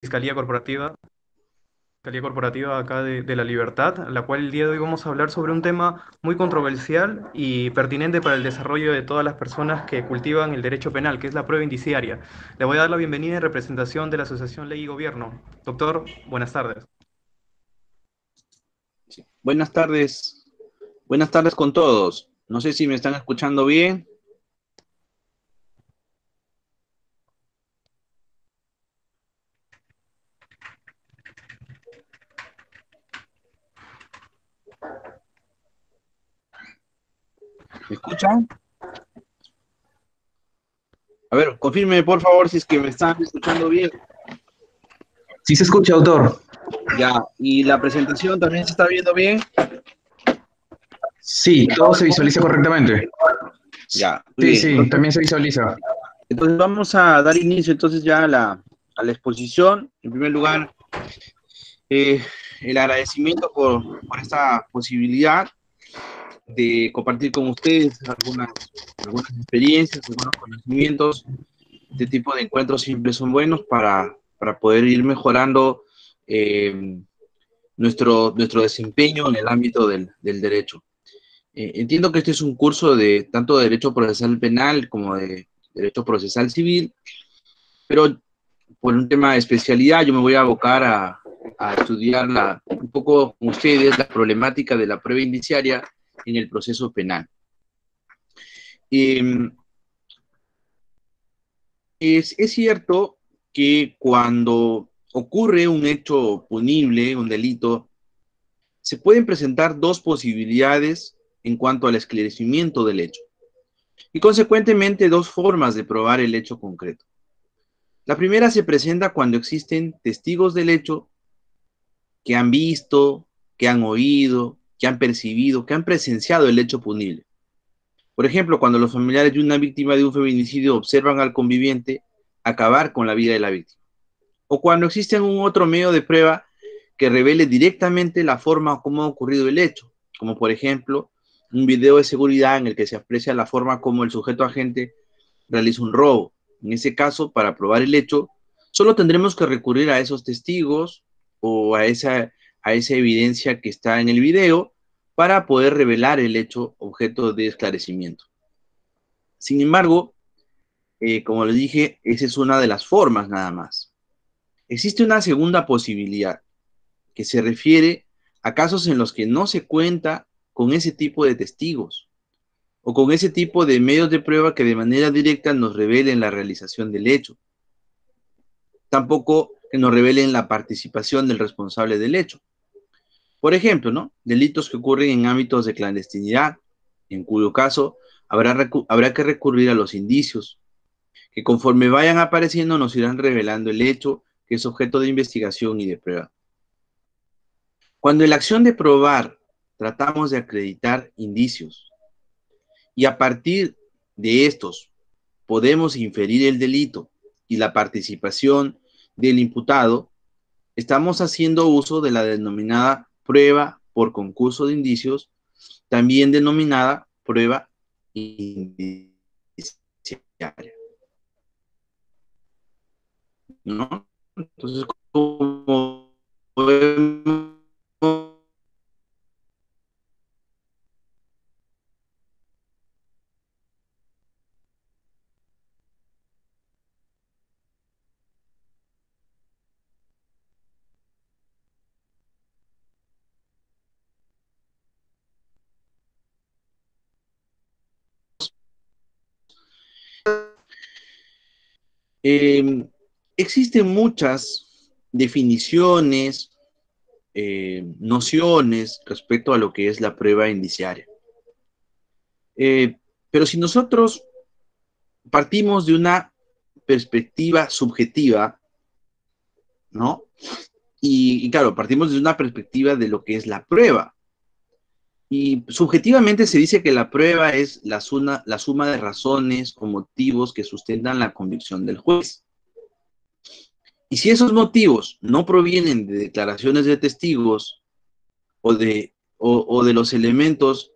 Fiscalía Corporativa, Fiscalía Corporativa acá de La Libertad, la cual el día de hoy vamos a hablar sobre un tema muy controversial y pertinente para el desarrollo de todas las personas que cultivan el derecho penal, que es la prueba indiciaria. Le voy a dar la bienvenida en representación de la Asociación Ley y Gobierno. Doctor, buenas tardes. Sí. Buenas tardes con todos. No sé si me están escuchando bien. ¿Me escuchan? A ver, confirme por favor si es que me están escuchando bien. Sí se escucha, autor. Ya, y la presentación también se está viendo bien. Sí, todo se visualiza correctamente. Ya, muy Sí, bien. sí, Entonces, también se visualiza. vamos a dar inicio entonces ya a la exposición. En primer lugar, eh, el agradecimiento por esta posibilidad de compartir con ustedes algunas experiencias, algunos conocimientos. Este tipo de encuentros siempre son buenos para poder ir mejorando eh, nuestro desempeño en el ámbito del derecho. Entiendo que este es un curso de tanto de derecho procesal penal como de derecho procesal civil, pero por un tema de especialidad yo me voy a abocar a estudiar un poco con ustedes la problemática de la prueba indiciaria en el proceso penal. Eh, es cierto que cuando ocurre un hecho punible, un delito, se pueden presentar dos posibilidades en cuanto al esclarecimiento del hecho y consecuentemente dos formas de probar el hecho concreto. La primera se presenta cuando existen testigos del hecho que han visto, que han oído, que han percibido, que han presenciado el hecho punible. Por ejemplo, cuando los familiares de una víctima de un feminicidio observan al conviviente acabar con la vida de la víctima. O cuando existe un otro medio de prueba que revele directamente la forma como ha ocurrido el hecho, como por ejemplo un video de seguridad en el que se aprecia la forma como el sujeto agente realiza un robo. En ese caso, para probar el hecho, solo tendremos que recurrir a esos testigos o a esa evidencia que está en el video para poder revelar el hecho objeto de esclarecimiento. Sin embargo, como les dije, esa es una de las formas nada más. Existe una segunda posibilidad que se refiere a casos en los que no se cuenta con ese tipo de testigos o con ese tipo de medios de prueba que de manera directa nos revelen la realización del hecho. Tampoco que nos revelen la participación del responsable del hecho. Por ejemplo, ¿no? Delitos que ocurren en ámbitos de clandestinidad, en cuyo caso habrá que recurrir a los indicios, que conforme vayan apareciendo nos irán revelando el hecho que es objeto de investigación y de prueba. Cuando en la acción de probar tratamos de acreditar indicios y a partir de estos podemos inferir el delito y la participación del imputado, estamos haciendo uso de la denominada prueba por concurso de indicios, también denominada prueba indiciaria, ¿no? Entonces, como podemos Eh, existen muchas definiciones, nociones respecto a lo que es la prueba indiciaria. Eh, pero si nosotros partimos de una perspectiva subjetiva, ¿no? Y claro, partimos de una perspectiva de lo que es la prueba. Y subjetivamente se dice que la prueba es la suma de razones o motivos que sustentan la convicción del juez. Y si esos motivos no provienen de declaraciones de testigos o de los elementos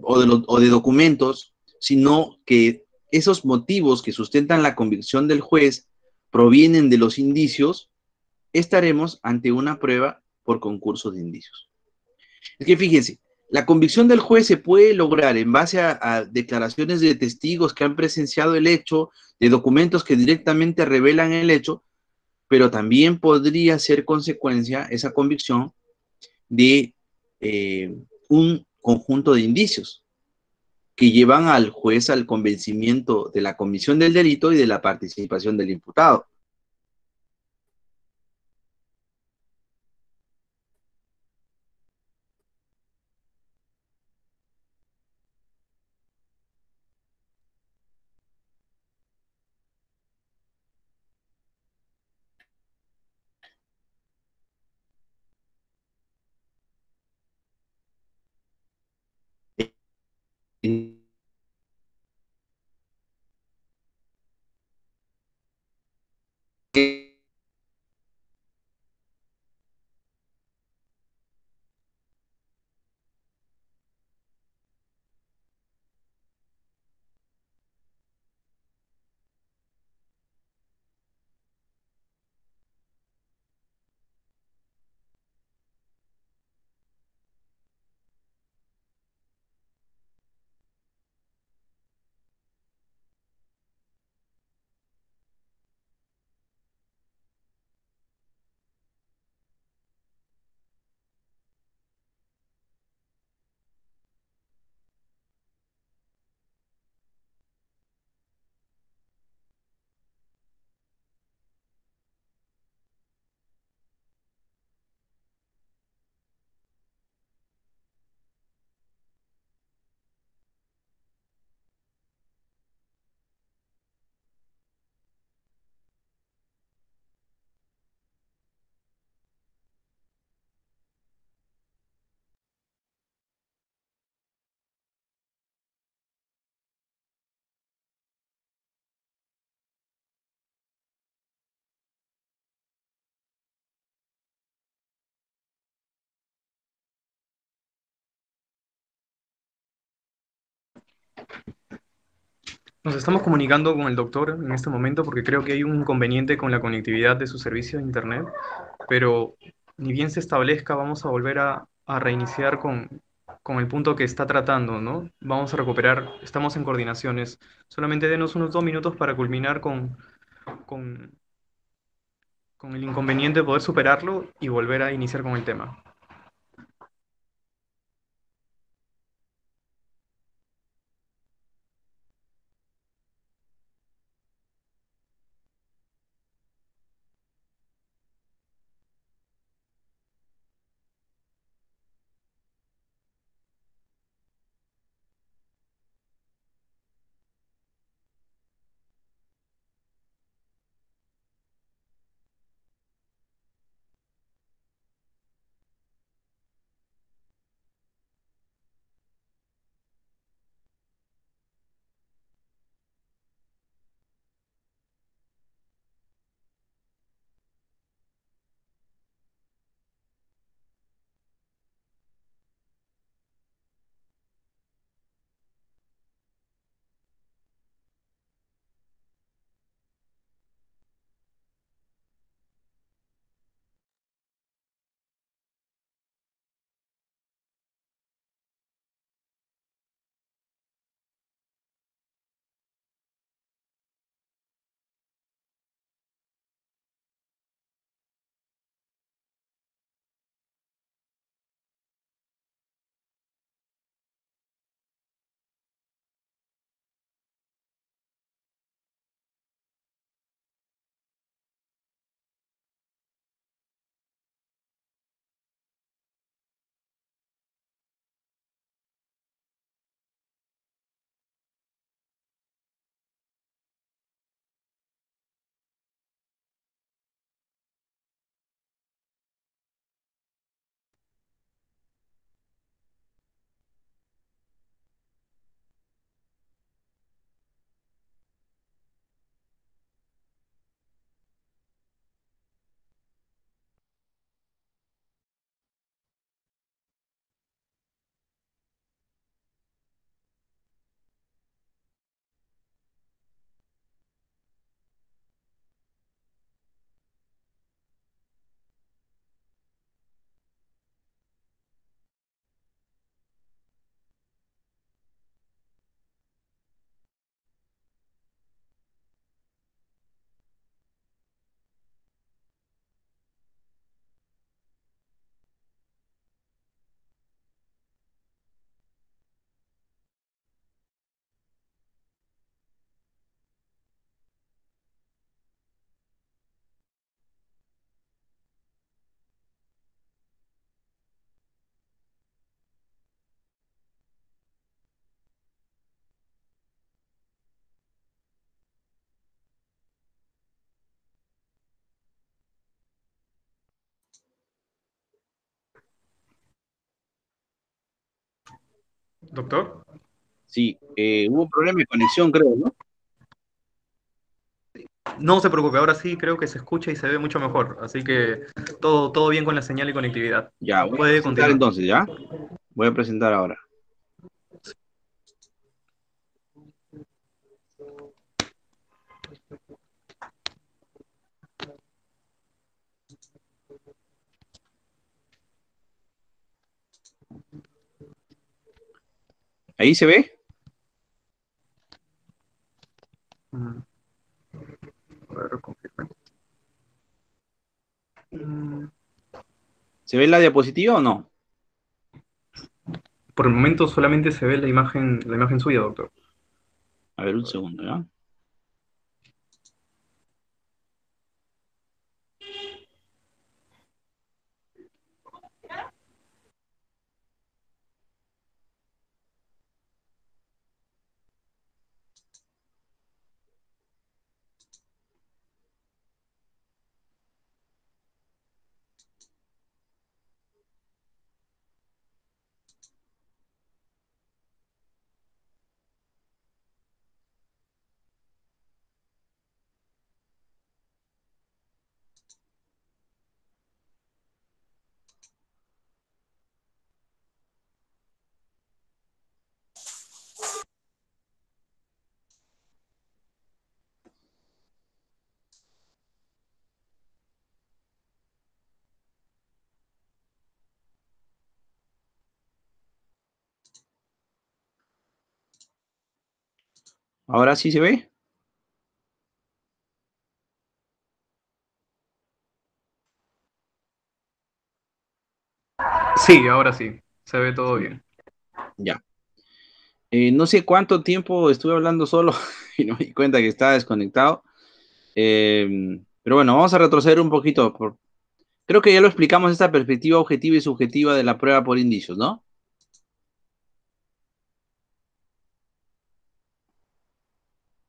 o de documentos, sino que esos motivos que sustentan la convicción del juez provienen de los indicios, estaremos ante una prueba por concurso de indicios. Es que fíjense, la convicción del juez se puede lograr en base a declaraciones de testigos que han presenciado el hecho, de documentos que directamente revelan el hecho, pero también podría ser consecuencia esa convicción de un conjunto de indicios que llevan al juez al convencimiento de la comisión del delito y de la participación del imputado. Nos estamos comunicando con el doctor en este momento porque creo que hay un inconveniente con la conectividad de su servicio de internet, pero ni bien se establezca, vamos a volver a reiniciar con el punto que está tratando, ¿no? Vamos a recuperar, estamos en coordinaciones. Solamente denos unos 2 minutos para culminar con, con el inconveniente, poder superarlo y volver a iniciar con el tema. Doctor. Sí, hubo un problema de conexión, creo, ¿no? No se preocupe, ahora sí creo que se escucha y se ve mucho mejor, así que todo bien con la señal y conectividad. Ya, voy a Puede presentar continuar. entonces, ¿ya? Voy a presentar ahora. ¿Ahí se ve? Mm, a ver, confirme. Mm, ¿Se ve la diapositiva o no? Por el momento solamente se ve la imagen suya, doctor. A ver, un segundo, ¿ya? ¿Ahora sí se ve? Sí, ahora sí, se ve todo bien. Ya. No sé cuánto tiempo estuve hablando solo y no me di cuenta que estaba desconectado. Pero bueno, vamos a retroceder un poquito. Creo que ya lo explicamos esta perspectiva objetiva y subjetiva de la prueba por indicios, ¿no?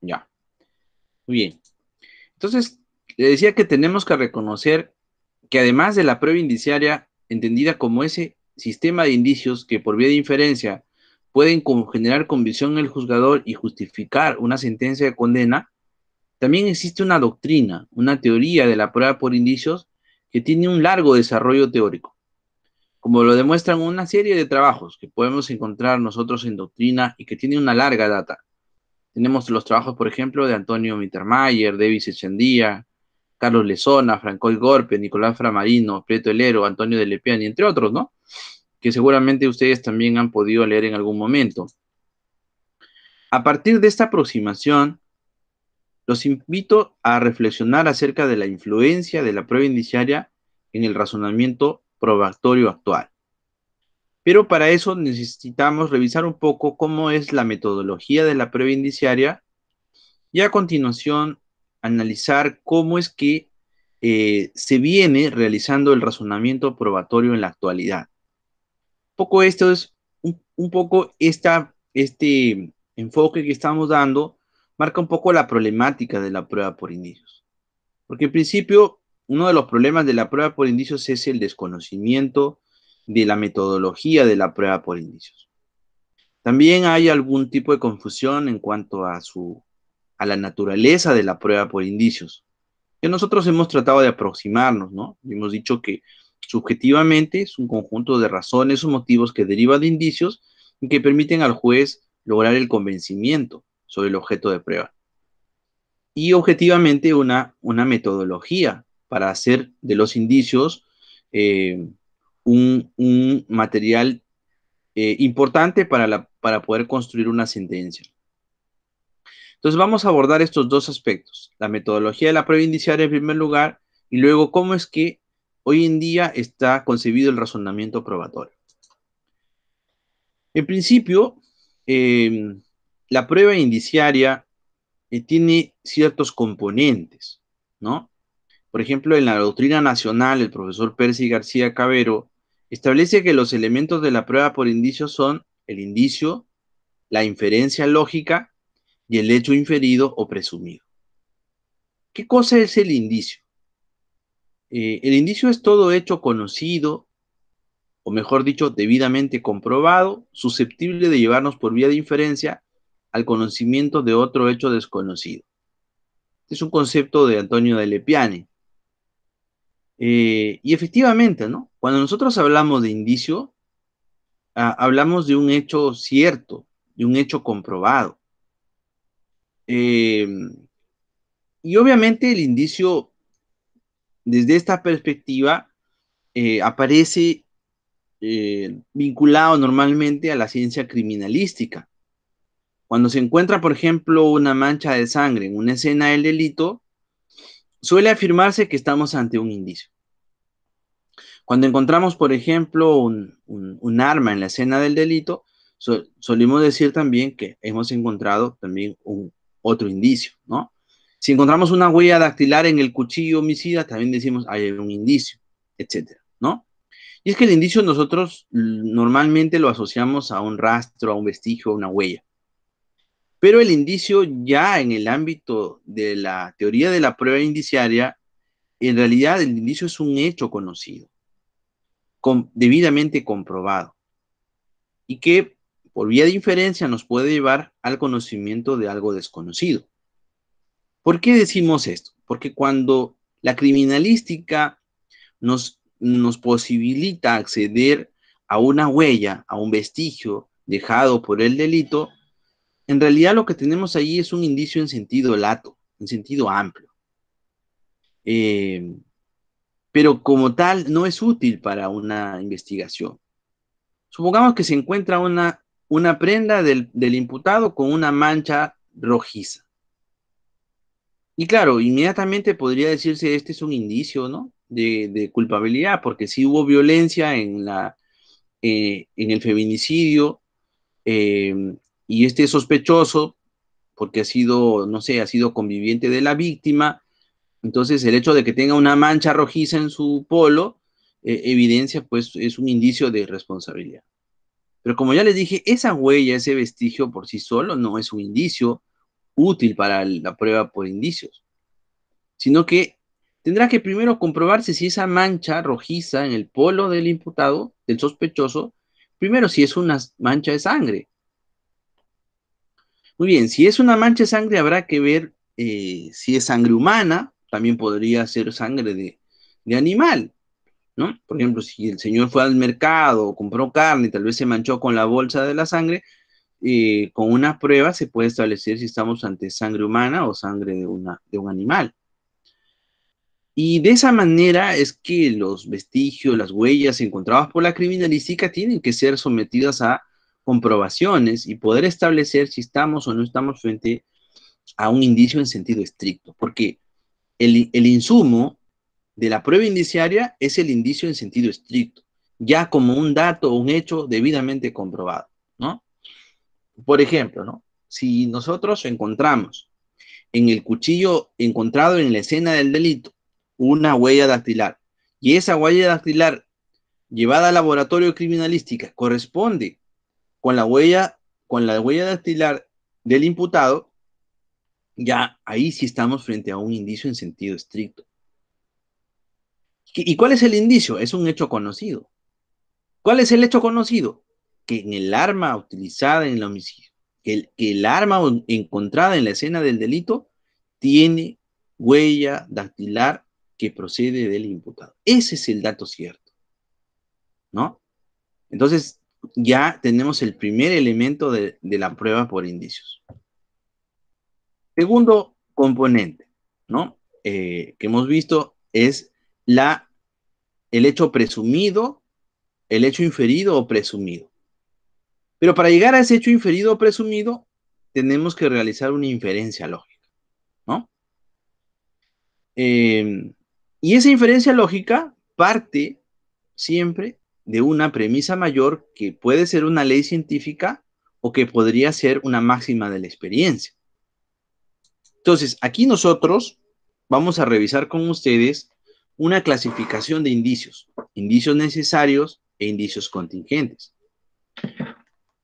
Ya, muy bien. Entonces, le decía que tenemos que reconocer que además de la prueba indiciaria, entendida como ese sistema de indicios que por vía de inferencia pueden generar convicción en el juzgador y justificar una sentencia de condena, también existe una doctrina, una teoría de la prueba por indicios que tiene un largo desarrollo teórico, como lo demuestran una serie de trabajos que podemos encontrar nosotros en doctrina y que tiene una larga data. Tenemos los trabajos, por ejemplo, de Antonio Mittermeier, Davis Echandía, Carlos Lezona, Francois Gorpe, Nicolás Framarino, Prieto Elero, Antonio de Lepiani, entre otros, ¿no? Que seguramente ustedes también han podido leer en algún momento. A partir de esta aproximación, los invito a reflexionar acerca de la influencia de la prueba indiciaria en el razonamiento probatorio actual. Pero para eso necesitamos revisar un poco cómo es la metodología de la prueba indiciaria y a continuación analizar cómo es que se viene realizando el razonamiento probatorio en la actualidad. Poco esto es un poco este enfoque que estamos dando marca un poco la problemática de la prueba por indicios. Porque en principio, uno de los problemas de la prueba por indicios es el desconocimiento de la metodología de la prueba por indicios. También hay algún tipo de confusión en cuanto a la naturaleza de la prueba por indicios, que nosotros hemos tratado de aproximarnos, ¿no? Y hemos dicho que subjetivamente es un conjunto de razones o motivos que derivan de indicios y que permiten al juez lograr el convencimiento sobre el objeto de prueba. Y objetivamente una metodología para hacer de los indicios eh, un material importante para poder construir una sentencia. Entonces vamos a abordar estos dos aspectos, la metodología de la prueba indiciaria en primer lugar y luego cómo es que hoy en día está concebido el razonamiento probatorio. En principio, eh, la prueba indiciaria tiene ciertos componentes, ¿no? Por ejemplo, en la doctrina nacional, el profesor Percy García Cabero establece que los elementos de la prueba por indicios son el indicio, la inferencia lógica y el hecho inferido o presumido. ¿Qué cosa es el indicio? El indicio es todo hecho conocido o mejor dicho, debidamente comprobado, susceptible de llevarnos por vía de inferencia al conocimiento de otro hecho desconocido. Este es un concepto de Antonio de Lepiane. Y efectivamente, ¿no? Cuando nosotros hablamos de indicio, hablamos de un hecho cierto, de un hecho comprobado. Y obviamente el indicio, desde esta perspectiva, aparece vinculado normalmente a la ciencia criminalística. Cuando se encuentra, por ejemplo, una mancha de sangre en una escena del delito, suele afirmarse que estamos ante un indicio. Cuando encontramos, por ejemplo, un arma en la escena del delito, solemos decir también que hemos encontrado también otro indicio, ¿no? Si encontramos una huella dactilar en el cuchillo homicida, también decimos hay un indicio, etcétera, ¿no? Y es que el indicio nosotros normalmente lo asociamos a un rastro, a un vestigio, a una huella. Pero el indicio ya en el ámbito de la teoría de la prueba indiciaria, en realidad el indicio es un hecho conocido, debidamente comprobado, y que por vía de inferencia nos puede llevar al conocimiento de algo desconocido. ¿Por qué decimos esto? Porque cuando la criminalística nos posibilita acceder a una huella, a un vestigio dejado por el delito, en realidad lo que tenemos ahí es un indicio en sentido lato, en sentido amplio. Pero como tal no es útil para una investigación. Supongamos que se encuentra una prenda del imputado con una mancha rojiza. Y claro, inmediatamente podría decirse este es un indicio, ¿no? De culpabilidad, porque si hubo violencia en el feminicidio, y este sospechoso, porque ha sido, no sé, ha sido conviviente de la víctima, entonces el hecho de que tenga una mancha rojiza en su polo, evidencia, pues, es un indicio de responsabilidad. Pero como ya les dije, esa huella, ese vestigio por sí solo no es un indicio útil para la prueba por indicios, sino que tendrá que primero comprobarse si esa mancha rojiza en el polo del imputado, del sospechoso, primero si es una mancha de sangre. Muy bien, si es una mancha de sangre habrá que ver si es sangre humana, también podría ser sangre de animal, ¿no? Por ejemplo, si el señor fue al mercado, compró carne y tal vez se manchó con la bolsa de la sangre, con una prueba se puede establecer si estamos ante sangre humana o sangre de un animal. Y de esa manera es que los vestigios, las huellas encontradas por la criminalística tienen que ser sometidas a comprobaciones y poder establecer si estamos o no estamos frente a un indicio en sentido estricto, porque el insumo de la prueba indiciaria es el indicio en sentido estricto, ya como un dato o un hecho debidamente comprobado, ¿no? Por ejemplo, ¿no? Si nosotros encontramos en el cuchillo encontrado en la escena del delito una huella dactilar, y esa huella dactilar llevada al laboratorio de criminalística corresponde con la huella dactilar del imputado, ya ahí sí estamos frente a un indicio en sentido estricto. ¿Y cuál es el indicio? Es un hecho conocido. ¿Cuál es el hecho conocido? Que en el arma utilizada en el homicidio, que el arma encontrada en la escena del delito tiene huella dactilar que procede del imputado. Ese es el dato cierto, ¿no? Entonces, ya tenemos el primer elemento de la prueba por indicios. Segundo componente, ¿no? Que hemos visto es el hecho presumido, el hecho inferido o presumido. Pero para llegar a ese hecho inferido o presumido, tenemos que realizar una inferencia lógica, ¿no? Y esa inferencia lógica parte siempre de una premisa mayor que puede ser una ley científica o que podría ser una máxima de la experiencia. Entonces, aquí nosotros vamos a revisar con ustedes una clasificación de indicios, indicios necesarios e indicios contingentes.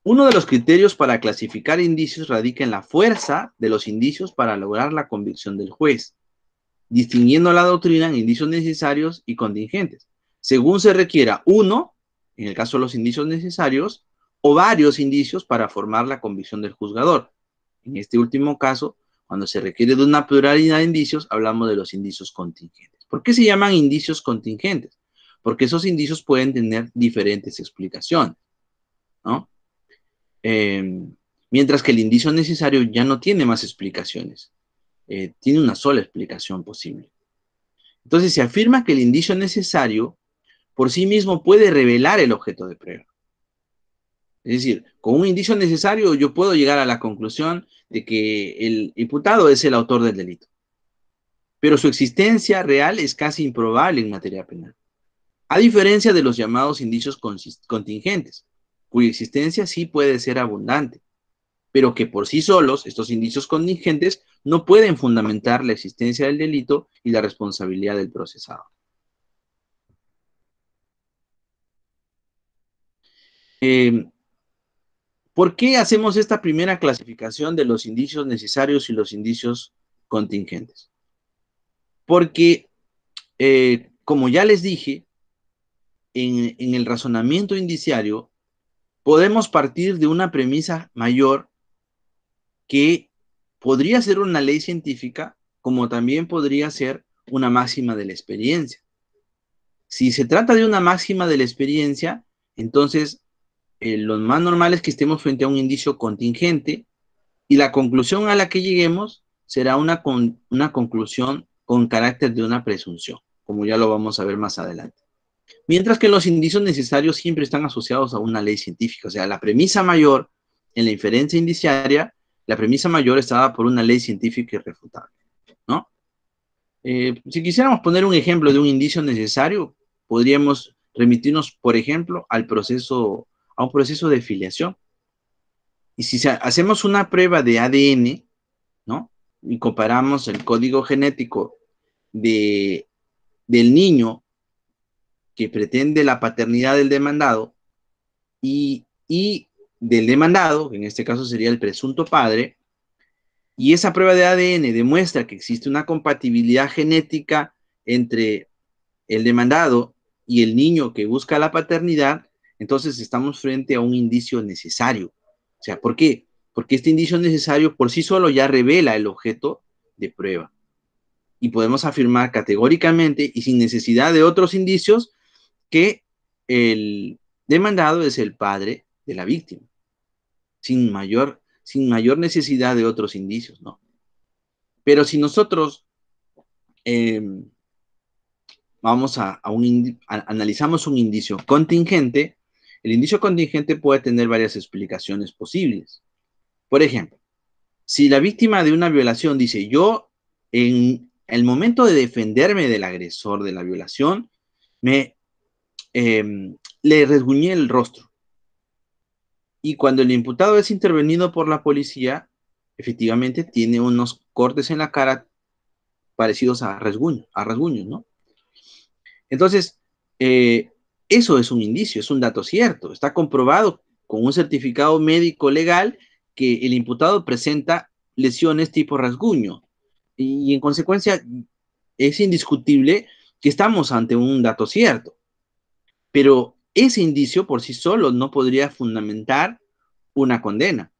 Uno de los criterios para clasificar indicios radica en la fuerza de los indicios para lograr la convicción del juez, distinguiendo la doctrina en indicios necesarios y contingentes. Según se requiera uno, en el caso de los indicios necesarios, o varios indicios para formar la convicción del juzgador. En este último caso, cuando se requiere de una pluralidad de indicios, hablamos de los indicios contingentes. ¿Por qué se llaman indicios contingentes? Porque esos indicios pueden tener diferentes explicaciones, ¿no? Mientras que el indicio necesario ya no tiene más explicaciones, tiene una sola explicación posible. Entonces se afirma que el indicio necesario por sí mismo puede revelar el objeto de prueba. Es decir, con un indicio necesario yo puedo llegar a la conclusión de que el imputado es el autor del delito. Pero su existencia real es casi improbable en materia penal. A diferencia de los llamados indicios contingentes, cuya existencia sí puede ser abundante, pero que por sí solos, estos indicios contingentes, no pueden fundamentar la existencia del delito y la responsabilidad del procesado. ¿Por qué hacemos esta primera clasificación de los indicios necesarios y los indicios contingentes? Porque, como ya les dije, en el razonamiento indiciario podemos partir de una premisa mayor que podría ser una ley científica, como también podría ser una máxima de la experiencia. Si se trata de una máxima de la experiencia, entonces lo más normal es que estemos frente a un indicio contingente y la conclusión a la que lleguemos será una conclusión con carácter de una presunción, como ya lo vamos a ver más adelante. Mientras que los indicios necesarios siempre están asociados a una ley científica, o sea, la premisa mayor en la inferencia indiciaria, la premisa mayor está dada por una ley científica irrefutable, ¿no? Si quisiéramos poner un ejemplo de un indicio necesario, podríamos remitirnos, por ejemplo, a un proceso de filiación. Y si hacemos una prueba de ADN, ¿no? Y comparamos el código genético del niño que pretende la paternidad del demandado y del demandado, que en este caso sería el presunto padre, y esa prueba de ADN demuestra que existe una compatibilidad genética entre el demandado y el niño que busca la paternidad, entonces estamos frente a un indicio necesario. O sea, ¿por qué? Porque este indicio necesario por sí solo ya revela el objeto de prueba. Y podemos afirmar categóricamente y sin necesidad de otros indicios que el demandado es el padre de la víctima, sin mayor necesidad de otros indicios, ¿no? Pero si nosotros analizamos un indicio contingente, el indicio contingente puede tener varias explicaciones posibles. Por ejemplo, si la víctima de una violación dice, yo en el momento de defenderme del agresor de la violación, le resguñé el rostro. Y cuando el imputado es intervenido por la policía, efectivamente tiene unos cortes en la cara parecidos a rasguños, ¿no? Entonces, eso es un indicio, es un dato cierto. Está comprobado con un certificado médico legal que el imputado presenta lesiones tipo rasguño. Y en consecuencia, es indiscutible que estamos ante un dato cierto. Pero ese indicio por sí solo no podría fundamentar una condena,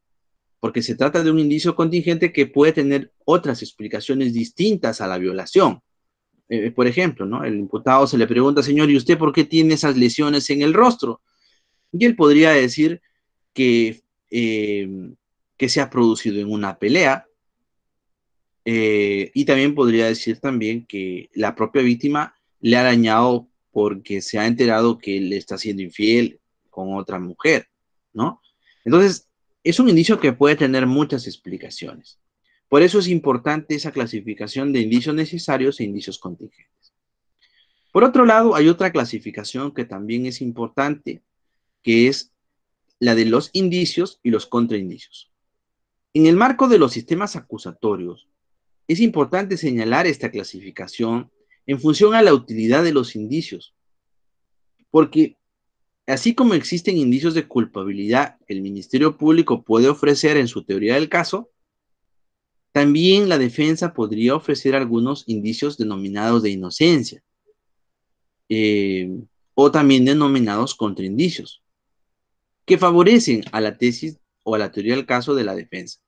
porque se trata de un indicio contingente que puede tener otras explicaciones distintas a la violación. Por ejemplo, ¿no? El imputado se le pregunta, señor, ¿y usted por qué tiene esas lesiones en el rostro? Y él podría decir que se ha producido en una pelea, y también podría decir también que la propia víctima le ha dañado porque se ha enterado que él está siendo infiel con otra mujer, ¿no? Entonces, es un indicio que puede tener muchas explicaciones. Por eso es importante esa clasificación de indicios necesarios e indicios contingentes. Por otro lado, hay otra clasificación que también es importante, que es la de los indicios y los contraindicios. En el marco de los sistemas acusatorios, es importante señalar esta clasificación en función a la utilidad de los indicios, porque así como existen indicios de culpabilidad que el Ministerio Público puede ofrecer en su teoría del caso, también la defensa podría ofrecer algunos indicios denominados de inocencia. o también denominados contraindicios, que favorecen a la tesis o a la teoría del caso de la defensa.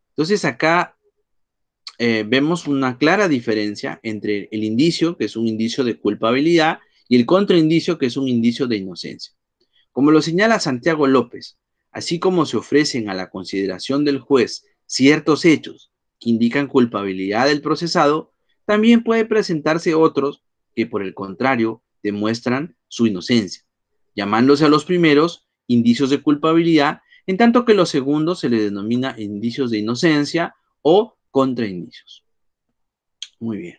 Entonces acá vemos una clara diferencia entre el indicio, que es un indicio de culpabilidad, y el contraindicio, que es un indicio de inocencia. Como lo señala Santiago López, así como se ofrecen a la consideración del juez ciertos hechos que indican culpabilidad del procesado, también puede presentarse otros que, por el contrario, demuestran su inocencia, llamándose a los primeros indicios de culpabilidad, en tanto que los segundos se le denomina indicios de inocencia o contraindicios. Muy bien.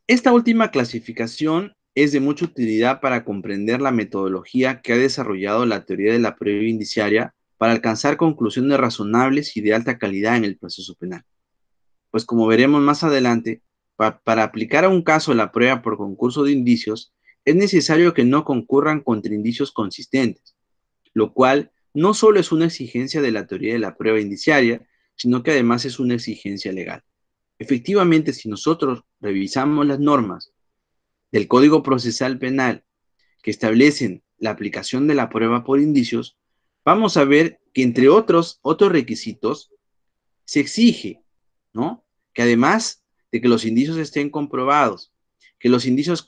Esta última clasificación es de mucha utilidad para comprender la metodología que ha desarrollado la teoría de la prueba indiciaria para alcanzar conclusiones razonables y de alta calidad en el proceso penal. Pues como veremos más adelante, para aplicar a un caso la prueba por concurso de indicios, es necesario que no concurran contraindicios consistentes, lo cual no solo es una exigencia de la teoría de la prueba indiciaria, sino que además es una exigencia legal. Efectivamente, si nosotros revisamos las normas del Código Procesal Penal que establecen la aplicación de la prueba por indicios, vamos a ver que entre otros requisitos se exige, ¿no? Que además de que los indicios estén comprobados, que los indicios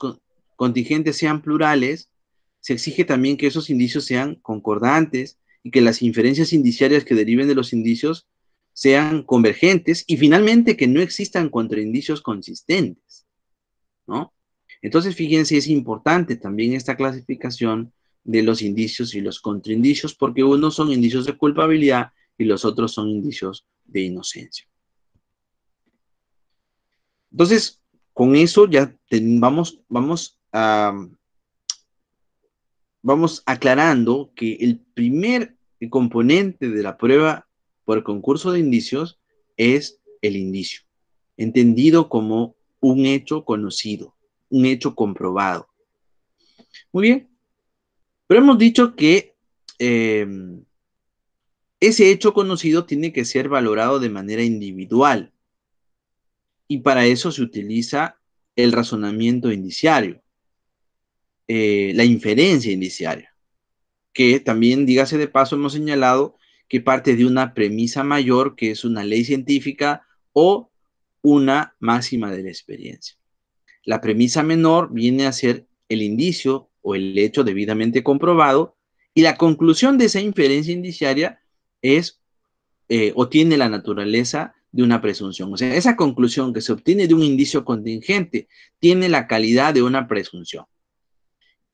contingentes sean plurales, se exige también que esos indicios sean concordantes y que las inferencias indiciarias que deriven de los indicios sean convergentes y finalmente que no existan contraindicios consistentes, ¿no? Entonces, fíjense, es importante también esta clasificación de los indicios y los contraindicios porque unos son indicios de culpabilidad y los otros son indicios de inocencia. Entonces, con eso ya vamos aclarando que el primer componente de la prueba por concurso de indicios es el indicio, entendido como un hecho conocido, un hecho comprobado. Muy bien, pero hemos dicho que ese hecho conocido tiene que ser valorado de manera individual y para eso se utiliza el razonamiento indiciario, la inferencia indiciaria, que también, dígase de paso, hemos señalado que parte de una premisa mayor, que es una ley científica o una máxima de la experiencia. La premisa menor viene a ser el indicio o el hecho debidamente comprobado y la conclusión de esa inferencia indiciaria es o tiene la naturaleza de una presunción. O sea, esa conclusión que se obtiene de un indicio contingente tiene la calidad de una presunción.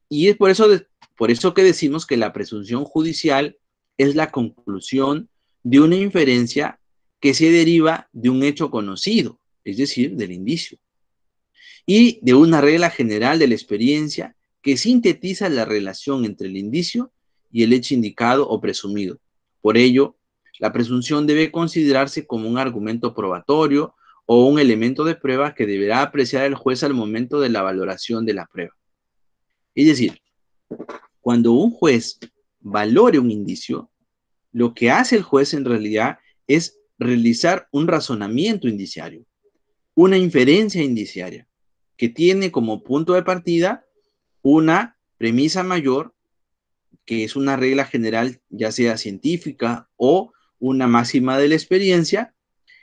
Y es por eso que decimos que la presunción judicial es la conclusión de una inferencia que se deriva de un hecho conocido, es decir, del indicio, y de una regla general de la experiencia que sintetiza la relación entre el indicio y el hecho indicado o presumido. Por ello, la presunción debe considerarse como un argumento probatorio o un elemento de prueba que deberá apreciar el juez al momento de la valoración de la prueba. Es decir, cuando un juez valore un indicio, lo que hace el juez en realidad es realizar un razonamiento indiciario, una inferencia indiciaria, que tiene como punto de partida una premisa mayor, que es una regla general, ya sea científica o una máxima de la experiencia,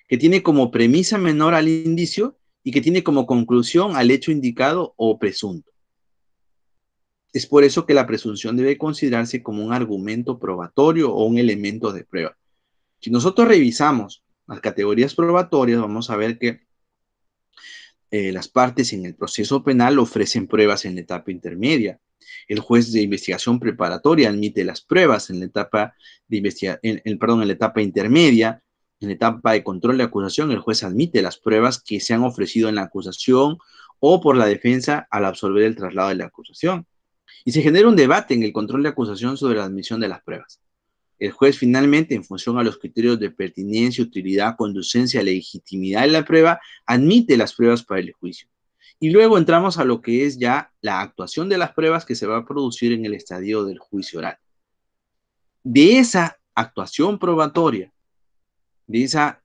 que tiene como premisa menor al indicio y que tiene como conclusión al hecho indicado o presunto. Es por eso que la presunción debe considerarse como un argumento probatorio o un elemento de prueba. Si nosotros revisamos las categorías probatorias, vamos a ver que las partes en el proceso penal ofrecen pruebas en la etapa intermedia. El juez de investigación preparatoria admite las pruebas en la etapa en la etapa intermedia. En la etapa de control de acusación, el juez admite las pruebas que se han ofrecido en la acusación o por la defensa al absolver el traslado de la acusación. Y se genera un debate en el control de acusación sobre la admisión de las pruebas. El juez finalmente, en función a los criterios de pertinencia, utilidad, conducencia, legitimidad de la prueba, admite las pruebas para el juicio. Y luego entramos a lo que es ya la actuación de las pruebas que se va a producir en el estadio del juicio oral. De esa actuación probatoria, de esa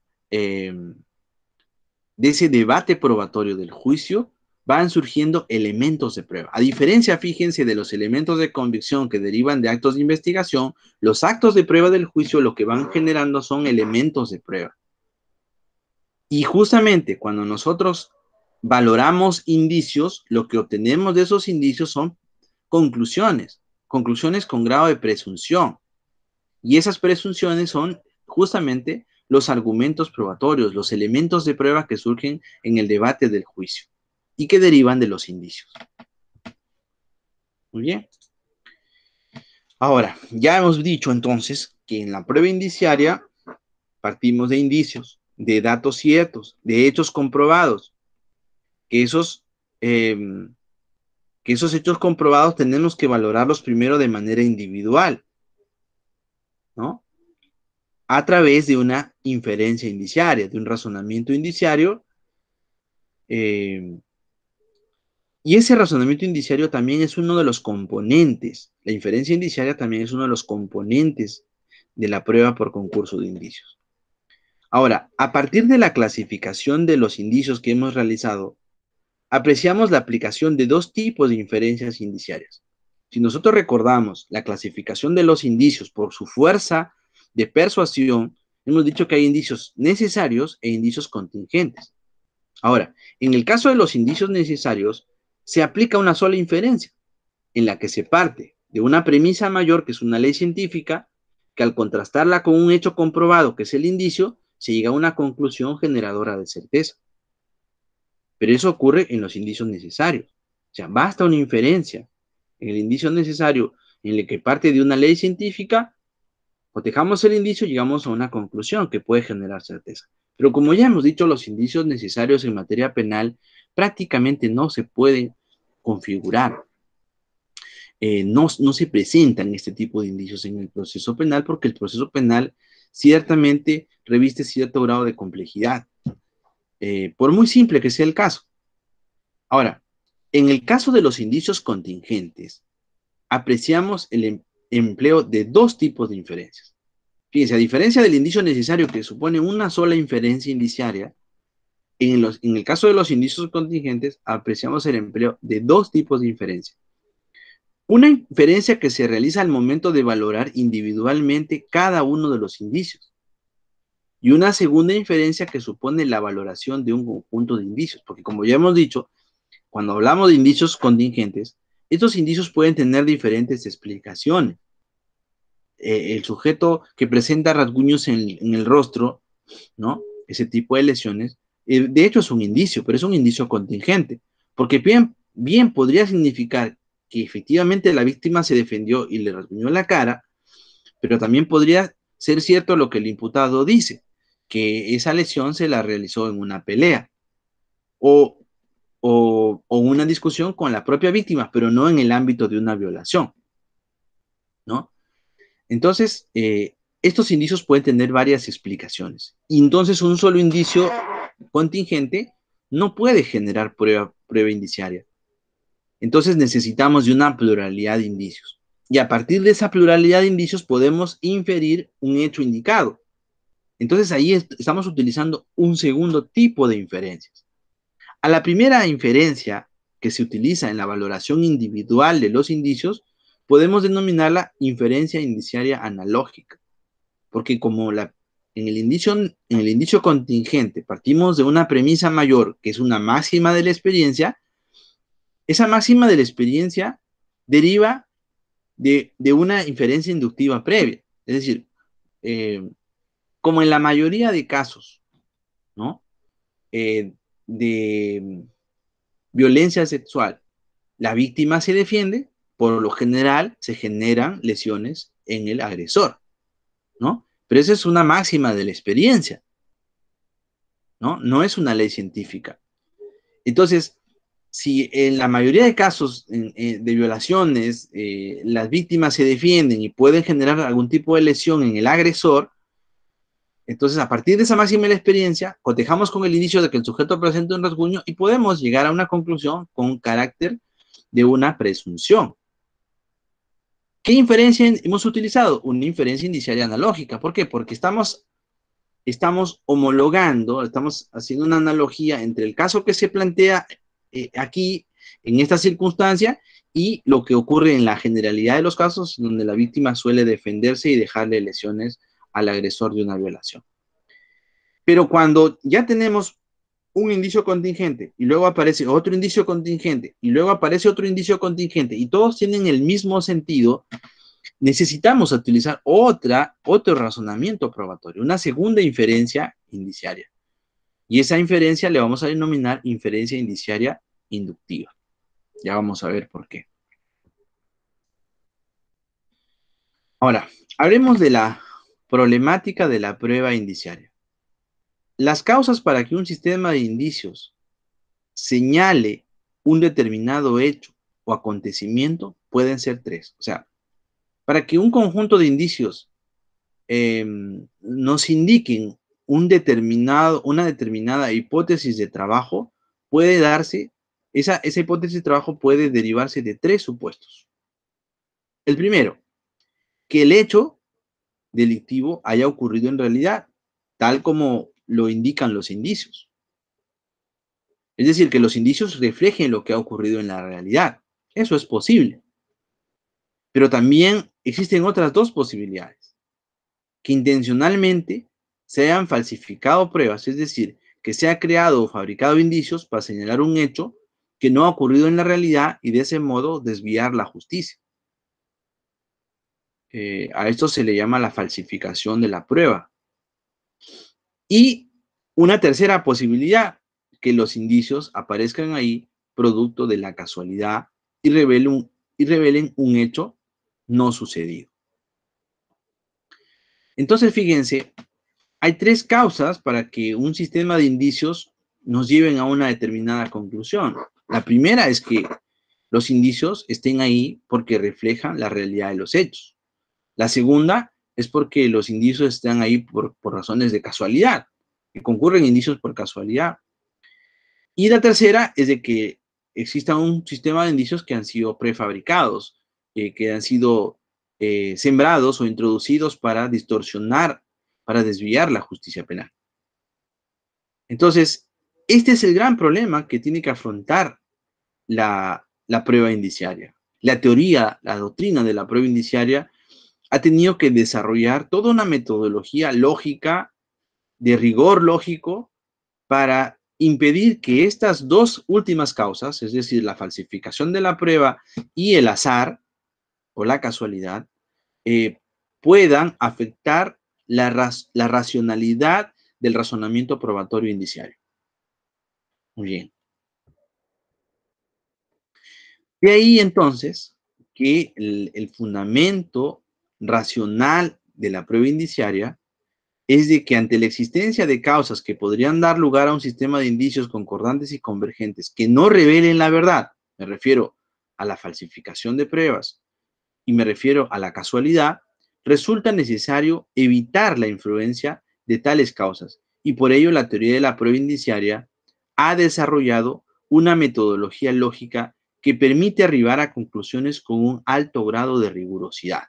de ese debate probatorio del juicio, van surgiendo elementos de prueba. A diferencia, fíjense, de los elementos de convicción que derivan de actos de investigación, los actos de prueba del juicio lo que van generando son elementos de prueba. Y justamente cuando nosotros valoramos indicios, lo que obtenemos de esos indicios son conclusiones, conclusiones con grado de presunción. Y esas presunciones son justamente los argumentos probatorios, los elementos de prueba que surgen en el debate del juicio y que derivan de los indicios. Muy bien. Ahora, ya hemos dicho entonces que en la prueba indiciaria partimos de indicios, de datos ciertos, de hechos comprobados, que esos hechos comprobados tenemos que valorarlos primero de manera individual, ¿no? A través de una inferencia indiciaria, de un razonamiento indiciario, y ese razonamiento indiciario también es uno de los componentes, la inferencia indiciaria también es uno de los componentes de la prueba por concurso de indicios. Ahora, a partir de la clasificación de los indicios que hemos realizado, apreciamos la aplicación de dos tipos de inferencias indiciarias. Si nosotros recordamos la clasificación de los indicios por su fuerza de persuasión, hemos dicho que hay indicios necesarios e indicios contingentes. Ahora, en el caso de los indicios necesarios, se aplica una sola inferencia, en la que se parte de una premisa mayor, que es una ley científica, que al contrastarla con un hecho comprobado, que es el indicio, se llega a una conclusión generadora de certeza. Pero eso ocurre en los indicios necesarios. O sea, basta una inferencia en el indicio necesario en el que parte de una ley científica, cotejamos el indicio y llegamos a una conclusión que puede generar certeza. Pero como ya hemos dicho, los indicios necesarios en materia penal prácticamente no se pueden configurar. No se presentan este tipo de indicios en el proceso penal porque el proceso penal ciertamente reviste cierto grado de complejidad, por muy simple que sea el caso. Ahora, en el caso de los indicios contingentes, apreciamos el empleo de dos tipos de inferencias. Fíjense, a diferencia del indicio necesario que supone una sola inferencia indiciaria, en el caso de los indicios contingentes, apreciamos el empleo de dos tipos de inferencia. Una inferencia que se realiza al momento de valorar individualmente cada uno de los indicios. Y una segunda inferencia que supone la valoración de un conjunto de indicios. Porque como ya hemos dicho, cuando hablamos de indicios contingentes, estos indicios pueden tener diferentes explicaciones. El sujeto que presenta rasguños en el rostro, ¿no? Ese tipo de lesiones, de hecho es un indicio, pero es un indicio contingente. Porque bien podría significar que efectivamente la víctima se defendió y le rasguñó la cara, pero también podría ser cierto lo que el imputado dice, que esa lesión se la realizó en una pelea o una discusión con la propia víctima, pero no en el ámbito de una violación, ¿no? Entonces, estos indicios pueden tener varias explicaciones. Y entonces un solo indicio contingente no puede generar prueba indiciaria. Entonces necesitamos de una pluralidad de indicios. Y a partir de esa pluralidad de indicios podemos inferir un hecho indicado. Entonces ahí estamos utilizando un segundo tipo de inferencias. A la primera inferencia que se utiliza en la valoración individual de los indicios, podemos denominarla inferencia indiciaria analógica. Porque como en el indicio contingente partimos de una premisa mayor, que es una máxima de la experiencia, esa máxima de la experiencia deriva de una inferencia inductiva previa. Es decir, como en la mayoría de casos, ¿no? De violencia sexual, la víctima se defiende, por lo general se generan lesiones en el agresor, ¿no? Pero esa es una máxima de la experiencia, ¿no? No es una ley científica. Entonces, si en la mayoría de casos de violaciones las víctimas se defienden y pueden generar algún tipo de lesión en el agresor, entonces a partir de esa máxima de la experiencia, cotejamos con el indicio de que el sujeto presenta un rasguño y podemos llegar a una conclusión con un carácter de una presunción. ¿Qué inferencia hemos utilizado? Una inferencia indiciaria analógica. ¿Por qué? Porque estamos estamos homologando, estamos haciendo una analogía entre el caso que se plantea aquí, en esta circunstancia, y lo que ocurre en la generalidad de los casos, donde la víctima suele defenderse y dejarle lesiones al agresor de una violación. Pero cuando ya tenemos un indicio contingente y luego aparece otro indicio contingente y luego aparece otro indicio contingente y todos tienen el mismo sentido, necesitamos utilizar otro razonamiento probatorio, una segunda inferencia indiciaria. Y esa inferencia le vamos a denominar inferencia indiciaria inductiva. Ya vamos a ver por qué. Ahora, hablemos de la problemática de la prueba indiciaria. Las causas para que un sistema de indicios señale un determinado hecho o acontecimiento pueden ser tres. O sea, para que un conjunto de indicios nos indiquen una determinada hipótesis de trabajo, puede darse, esa hipótesis de trabajo puede derivarse de tres supuestos. El primero, que el hecho delictivo haya ocurrido en realidad, tal como lo indican los indicios. Es decir, que los indicios reflejen lo que ha ocurrido en la realidad. Eso es posible. Pero también existen otras dos posibilidades. Que intencionalmente se hayan falsificado pruebas, es decir, que se ha creado o fabricado indicios para señalar un hecho que no ha ocurrido en la realidad y de ese modo desviar la justicia. A esto se le llama la falsificación de la prueba. Y una tercera posibilidad, que los indicios aparezcan ahí producto de la casualidad y revelen un hecho no sucedido. Entonces, fíjense, hay tres causas para que un sistema de indicios nos lleven a una determinada conclusión. La primera es que los indicios estén ahí porque reflejan la realidad de los hechos. La segunda es porque los indicios están ahí por razones de casualidad, que concurren indicios por casualidad. Y la tercera es de que exista un sistema de indicios que han sido prefabricados, que han sido sembrados o introducidos para distorsionar, para desviar la justicia penal. Entonces, este es el gran problema que tiene que afrontar la prueba indiciaria. La teoría, la doctrina de la prueba indiciaria ha tenido que desarrollar toda una metodología lógica, de rigor lógico, para impedir que estas dos últimas causas, es decir, la falsificación de la prueba y el azar o la casualidad, puedan afectar la racionalidad del razonamiento probatorio indiciario. Muy bien. De ahí entonces que el fundamento racional de la prueba indiciaria es de que ante la existencia de causas que podrían dar lugar a un sistema de indicios concordantes y convergentes que no revelen la verdad, me refiero a la falsificación de pruebas y me refiero a la casualidad, resulta necesario evitar la influencia de tales causas y por ello la teoría de la prueba indiciaria ha desarrollado una metodología lógica que permite arribar a conclusiones con un alto grado de rigurosidad.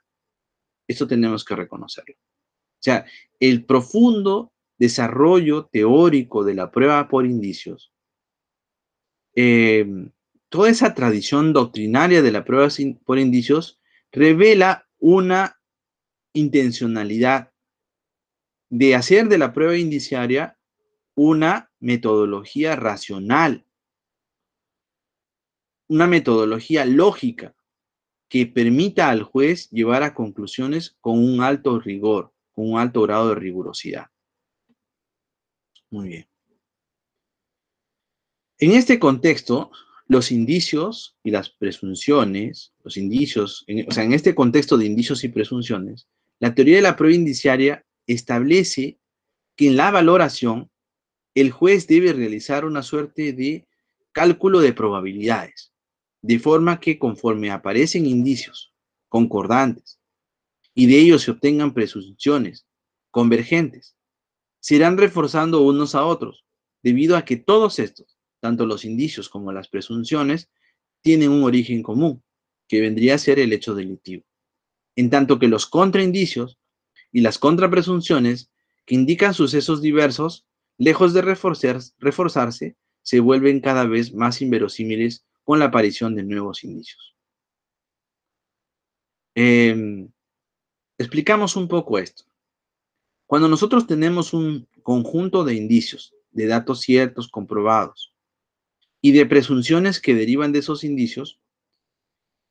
Esto tenemos que reconocerlo. O sea, el profundo desarrollo teórico de la prueba por indicios, toda esa tradición doctrinaria de la prueba por indicios revela una intencionalidad de hacer de la prueba indiciaria una metodología racional, una metodología lógica que permita al juez llevar a conclusiones con un alto rigor, con un alto grado de rigurosidad. Muy bien. En este contexto, los indicios y las presunciones, los indicios, o sea, en este contexto de indicios y presunciones, la teoría de la prueba indiciaria establece que en la valoración el juez debe realizar una suerte de cálculo de probabilidades, de forma que conforme aparecen indicios concordantes y de ellos se obtengan presunciones convergentes, se irán reforzando unos a otros, debido a que todos estos, tanto los indicios como las presunciones, tienen un origen común, que vendría a ser el hecho delictivo, en tanto que los contraindicios y las contrapresunciones que indican sucesos diversos, lejos de reforzarse, se vuelven cada vez más inverosímiles con la aparición de nuevos indicios. Explicamos un poco esto. Cuando nosotros tenemos un conjunto de indicios, de datos ciertos, comprobados, y de presunciones que derivan de esos indicios,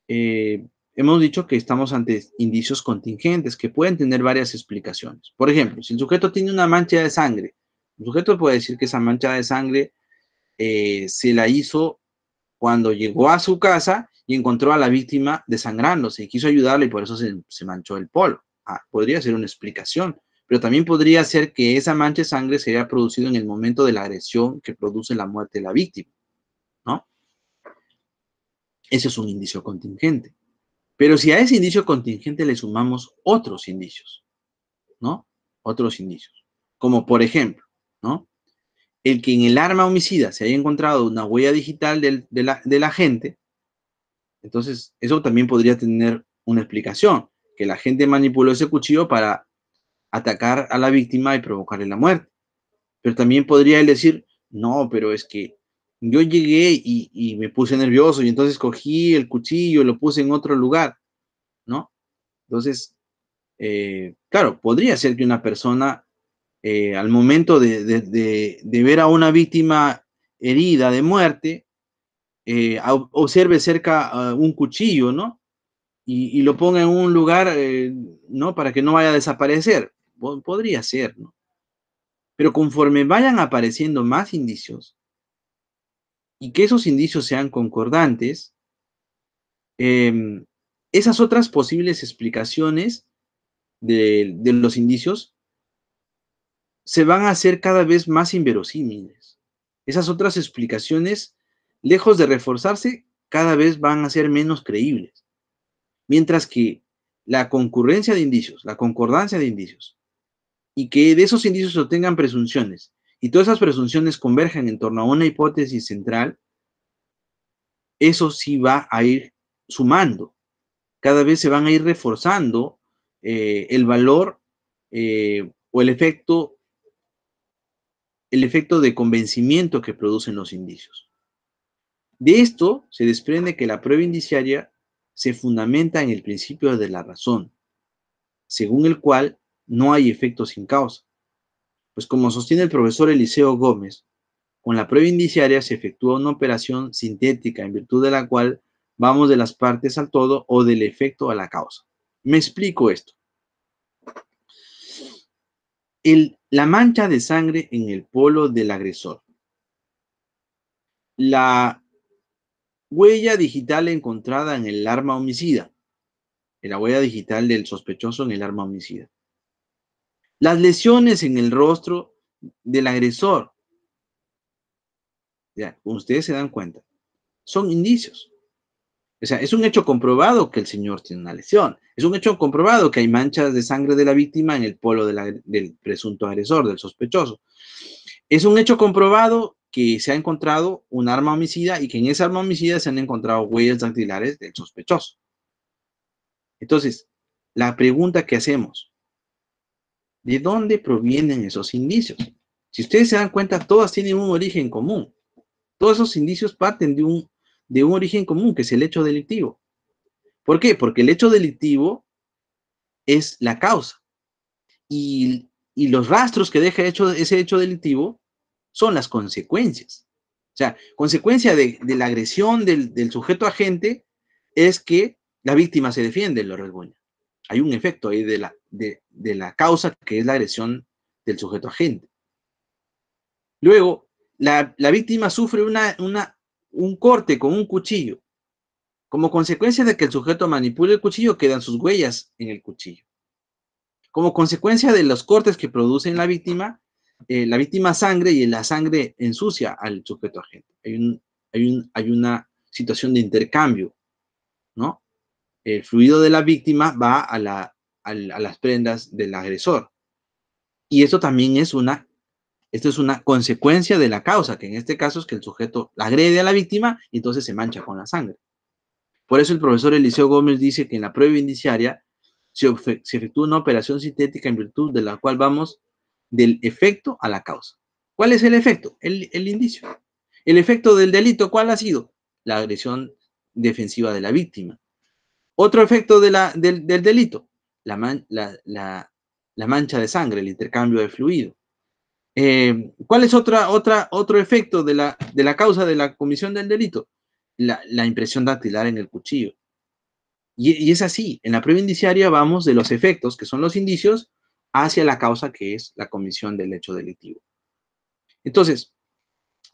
hemos dicho que estamos ante indicios contingentes que pueden tener varias explicaciones. Por ejemplo, si el sujeto tiene una mancha de sangre, el sujeto puede decir que esa mancha de sangre se la hizo cuando llegó a su casa y encontró a la víctima desangrándose y quiso ayudarle y por eso se manchó el polo. Podría ser una explicación, pero también podría ser que esa mancha de sangre se haya producido en el momento de la agresión que produce la muerte de la víctima, ¿no? Ese es un indicio contingente. Pero si a ese indicio contingente le sumamos otros indicios, ¿no? Otros indicios. Como por ejemplo, ¿no? El que en el arma homicida se haya encontrado una huella digital del agente, entonces eso también podría tener una explicación, que el agente manipuló ese cuchillo para atacar a la víctima y provocarle la muerte. Pero también podría él decir, no, pero es que yo llegué y me puse nervioso y entonces cogí el cuchillo y lo puse en otro lugar, ¿no? Entonces, claro, podría ser que una persona al momento de ver a una víctima herida de muerte, observe cerca un cuchillo, ¿no? Y lo ponga en un lugar, ¿no? Para que no vaya a desaparecer. Podría ser, ¿no? Pero conforme vayan apareciendo más indicios y que esos indicios sean concordantes, esas otras posibles explicaciones de los indicios se van a hacer cada vez más inverosímiles. Esas otras explicaciones, lejos de reforzarse, cada vez van a ser menos creíbles. Mientras que la concurrencia de indicios, la concordancia de indicios, y que de esos indicios se obtengan presunciones, y todas esas presunciones convergen en torno a una hipótesis central, eso sí va a ir sumando. Cada vez se van a ir reforzando el valor o el efecto de convencimiento que producen los indicios. De esto se desprende que la prueba indiciaria se fundamenta en el principio de la razón, según el cual no hay efecto sin causa. Pues como sostiene el profesor Eliseo Gómez, con la prueba indiciaria se efectúa una operación sintética en virtud de la cual vamos de las partes al todo o del efecto a la causa. Me explico esto. La mancha de sangre en el polo del agresor. La huella digital encontrada en el arma homicida. La huella digital del sospechoso en el arma homicida. Las lesiones en el rostro del agresor. Ya, ustedes se dan cuenta. Son indicios. O sea, es un hecho comprobado que el señor tiene una lesión. Es un hecho comprobado que hay manchas de sangre de la víctima en el polo del presunto agresor, del sospechoso. Es un hecho comprobado que se ha encontrado un arma homicida y que en esa arma homicida se han encontrado huellas dactilares del sospechoso. Entonces, la pregunta que hacemos, ¿de dónde provienen esos indicios? Si ustedes se dan cuenta, todas tienen un origen común. Todos esos indicios parten de un origen común, que es el hecho delictivo. ¿Por qué? Porque el hecho delictivo es la causa. Y los rastros que deja ese hecho delictivo son las consecuencias. O sea, consecuencia de la agresión del sujeto agente es que la víctima se defiende, lo rasguña. Hay un efecto ahí de la causa, que es la agresión del sujeto agente. Luego, la víctima sufre un corte con un cuchillo. Como consecuencia de que el sujeto manipule el cuchillo, quedan sus huellas en el cuchillo. Como consecuencia de los cortes que produce en la víctima sangre y la sangre ensucia al sujeto agente. Hay una situación de intercambio, ¿no? El fluido de la víctima va a las prendas del agresor. Y esto también es una consecuencia de la causa, que en este caso es que el sujeto agrede a la víctima y entonces se mancha con la sangre. Por eso el profesor Eliseo Gómez dice que en la prueba indiciaria se efectúa una operación sintética en virtud de la cual vamos del efecto a la causa. ¿Cuál es el efecto? El indicio. El efecto del delito, ¿cuál ha sido? La agresión defensiva de la víctima. Otro efecto del delito, la mancha de sangre, el intercambio de fluido. ¿Cuál es otro efecto de la causa de la comisión del delito? La impresión dactilar en el cuchillo. Y es así, en la prueba indiciaria vamos de los efectos, que son los indicios, hacia la causa, que es la comisión del hecho delictivo. Entonces,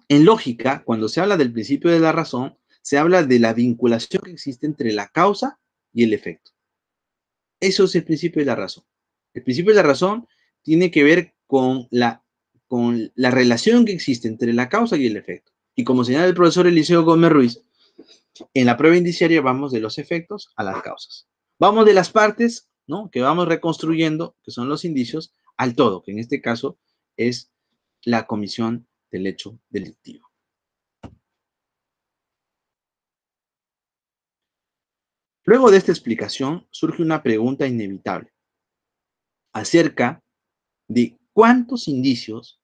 en lógica, cuando se habla del principio de la razón, se habla de la vinculación que existe entre la causa y el efecto. Eso es el principio de la razón. El principio de la razón tiene que ver con la relación que existe entre la causa y el efecto. Y como señala el profesor Eliseo Gómez Ruiz, en la prueba indiciaria vamos de los efectos a las causas. Vamos de las partes, ¿no?, que vamos reconstruyendo, que son los indicios, al todo, que en este caso es la comisión del hecho delictivo. Luego de esta explicación, surge una pregunta inevitable acerca de cuántos indicios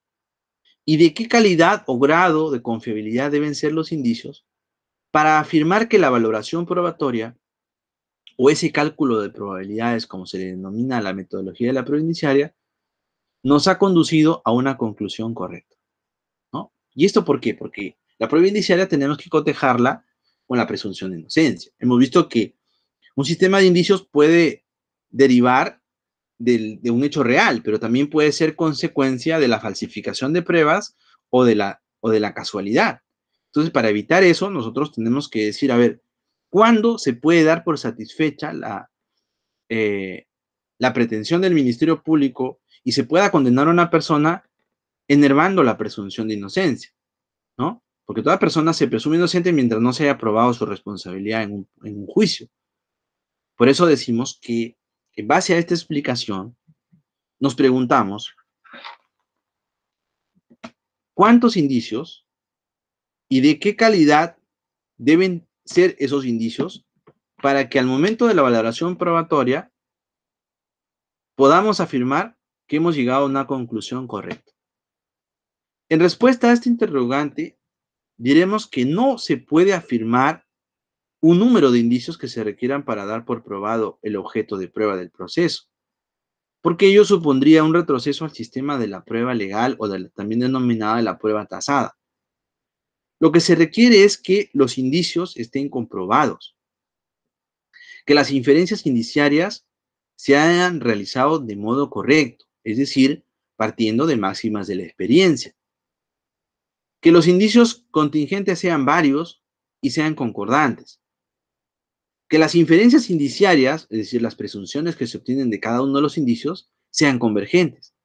y de qué calidad o grado de confiabilidad deben ser los indicios para afirmar que la valoración probatoria o ese cálculo de probabilidades, como se le denomina la metodología de la prueba indiciaria, nos ha conducido a una conclusión correcta, ¿no? ¿Y esto por qué? Porque la prueba indiciaria tenemos que cotejarla con la presunción de inocencia. Hemos visto que un sistema de indicios puede derivar de un hecho real, pero también puede ser consecuencia de la falsificación de pruebas o de la casualidad. Entonces, para evitar eso, nosotros tenemos que decir, a ver, ¿cuándo se puede dar por satisfecha la pretensión del Ministerio Público y se pueda condenar a una persona enervando la presunción de inocencia, ¿no? Porque toda persona se presume inocente mientras no se haya probado su responsabilidad en un juicio. Por eso decimos que, en base a esta explicación, nos preguntamos cuántos indicios y de qué calidad deben ser esos indicios para que al momento de la valoración probatoria podamos afirmar que hemos llegado a una conclusión correcta. En respuesta a este interrogante, diremos que no se puede afirmar un número de indicios que se requieran para dar por probado el objeto de prueba del proceso, porque ello supondría un retroceso al sistema de la prueba legal o también denominada de la prueba tasada. Lo que se requiere es que los indicios estén comprobados, que las inferencias indiciarias se hayan realizado de modo correcto, es decir, partiendo de máximas de la experiencia, que los indicios contingentes sean varios y sean concordantes, que las inferencias indiciarias, es decir, las presunciones que se obtienen de cada uno de los indicios, sean convergentes,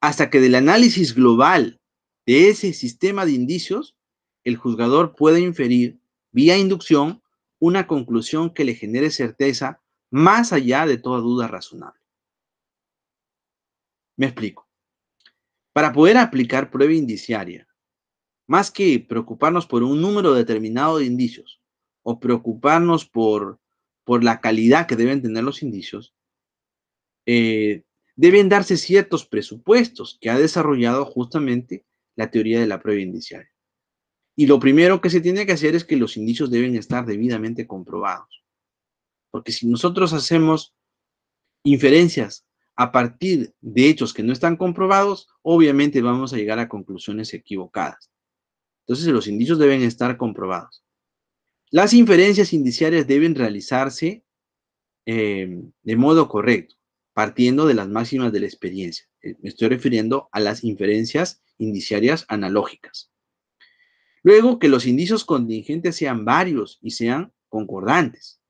hasta que del análisis global de ese sistema de indicios, el juzgador pueda inferir, vía inducción, una conclusión que le genere certeza más allá de toda duda razonable. Me explico. Para poder aplicar prueba indiciaria, más que preocuparnos por un número determinado de indicios o preocuparnos por la calidad que deben tener los indicios, deben darse ciertos presupuestos que ha desarrollado justamente la teoría de la prueba indiciaria. Y lo primero que se tiene que hacer es que los indicios deben estar debidamente comprobados. Porque si nosotros hacemos inferencias a partir de hechos que no están comprobados, obviamente vamos a llegar a conclusiones equivocadas. Entonces, los indicios deben estar comprobados. Las inferencias indiciarias deben realizarse de modo correcto, partiendo de las máximas de la experiencia. Me estoy refiriendo a las inferencias indiciarias analógicas. Luego, que los indicios contingentes sean varios y sean concordantes.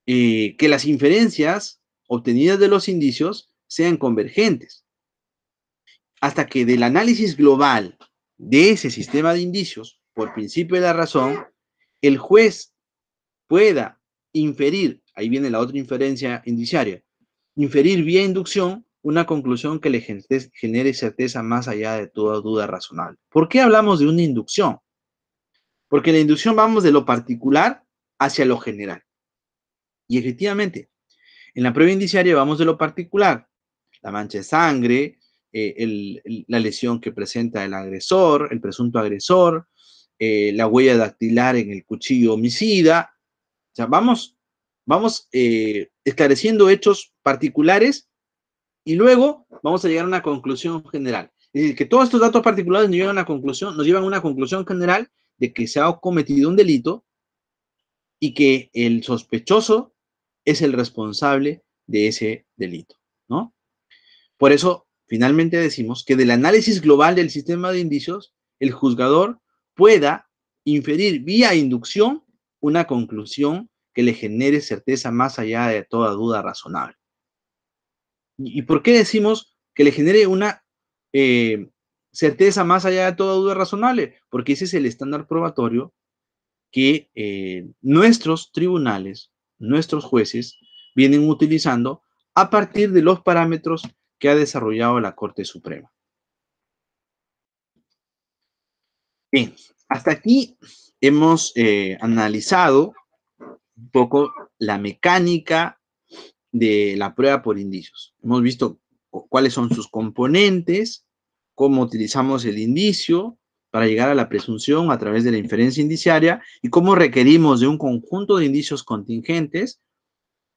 Que las inferencias obtenidas de los indicios sean convergentes. Hasta que del análisis global de ese sistema de indicios, por principio de la razón, el juez pueda inferir, ahí viene la otra inferencia indiciaria, inferir vía inducción una conclusión que le genere certeza más allá de toda duda razonable. ¿Por qué hablamos de una inducción? Porque en la inducción vamos de lo particular hacia lo general. Y efectivamente, en la prueba indiciaria vamos de lo particular, la mancha de sangre, la lesión que presenta el agresor, el presunto agresor, la huella dactilar en el cuchillo homicida. O sea, vamos esclareciendo hechos particulares y luego vamos a llegar a una conclusión general. Es decir, que todos estos datos particulares nos llevan a una conclusión general de que se ha cometido un delito y que el sospechoso es el responsable de ese delito, ¿no? Por eso, finalmente decimos que del análisis global del sistema de indicios, el juzgador pueda inferir vía inducción una conclusión que le genere certeza más allá de toda duda razonable. ¿Y por qué decimos que le genere una certeza más allá de toda duda razonable? Porque ese es el estándar probatorio que nuestros tribunales, nuestros jueces, vienen utilizando a partir de los parámetros que ha desarrollado la Corte Suprema. Bien, hasta aquí hemos analizado un poco la mecánica de la prueba por indicios. Hemos visto cuáles son sus componentes, cómo utilizamos el indicio para llegar a la presunción a través de la inferencia indiciaria y cómo requerimos de un conjunto de indicios contingentes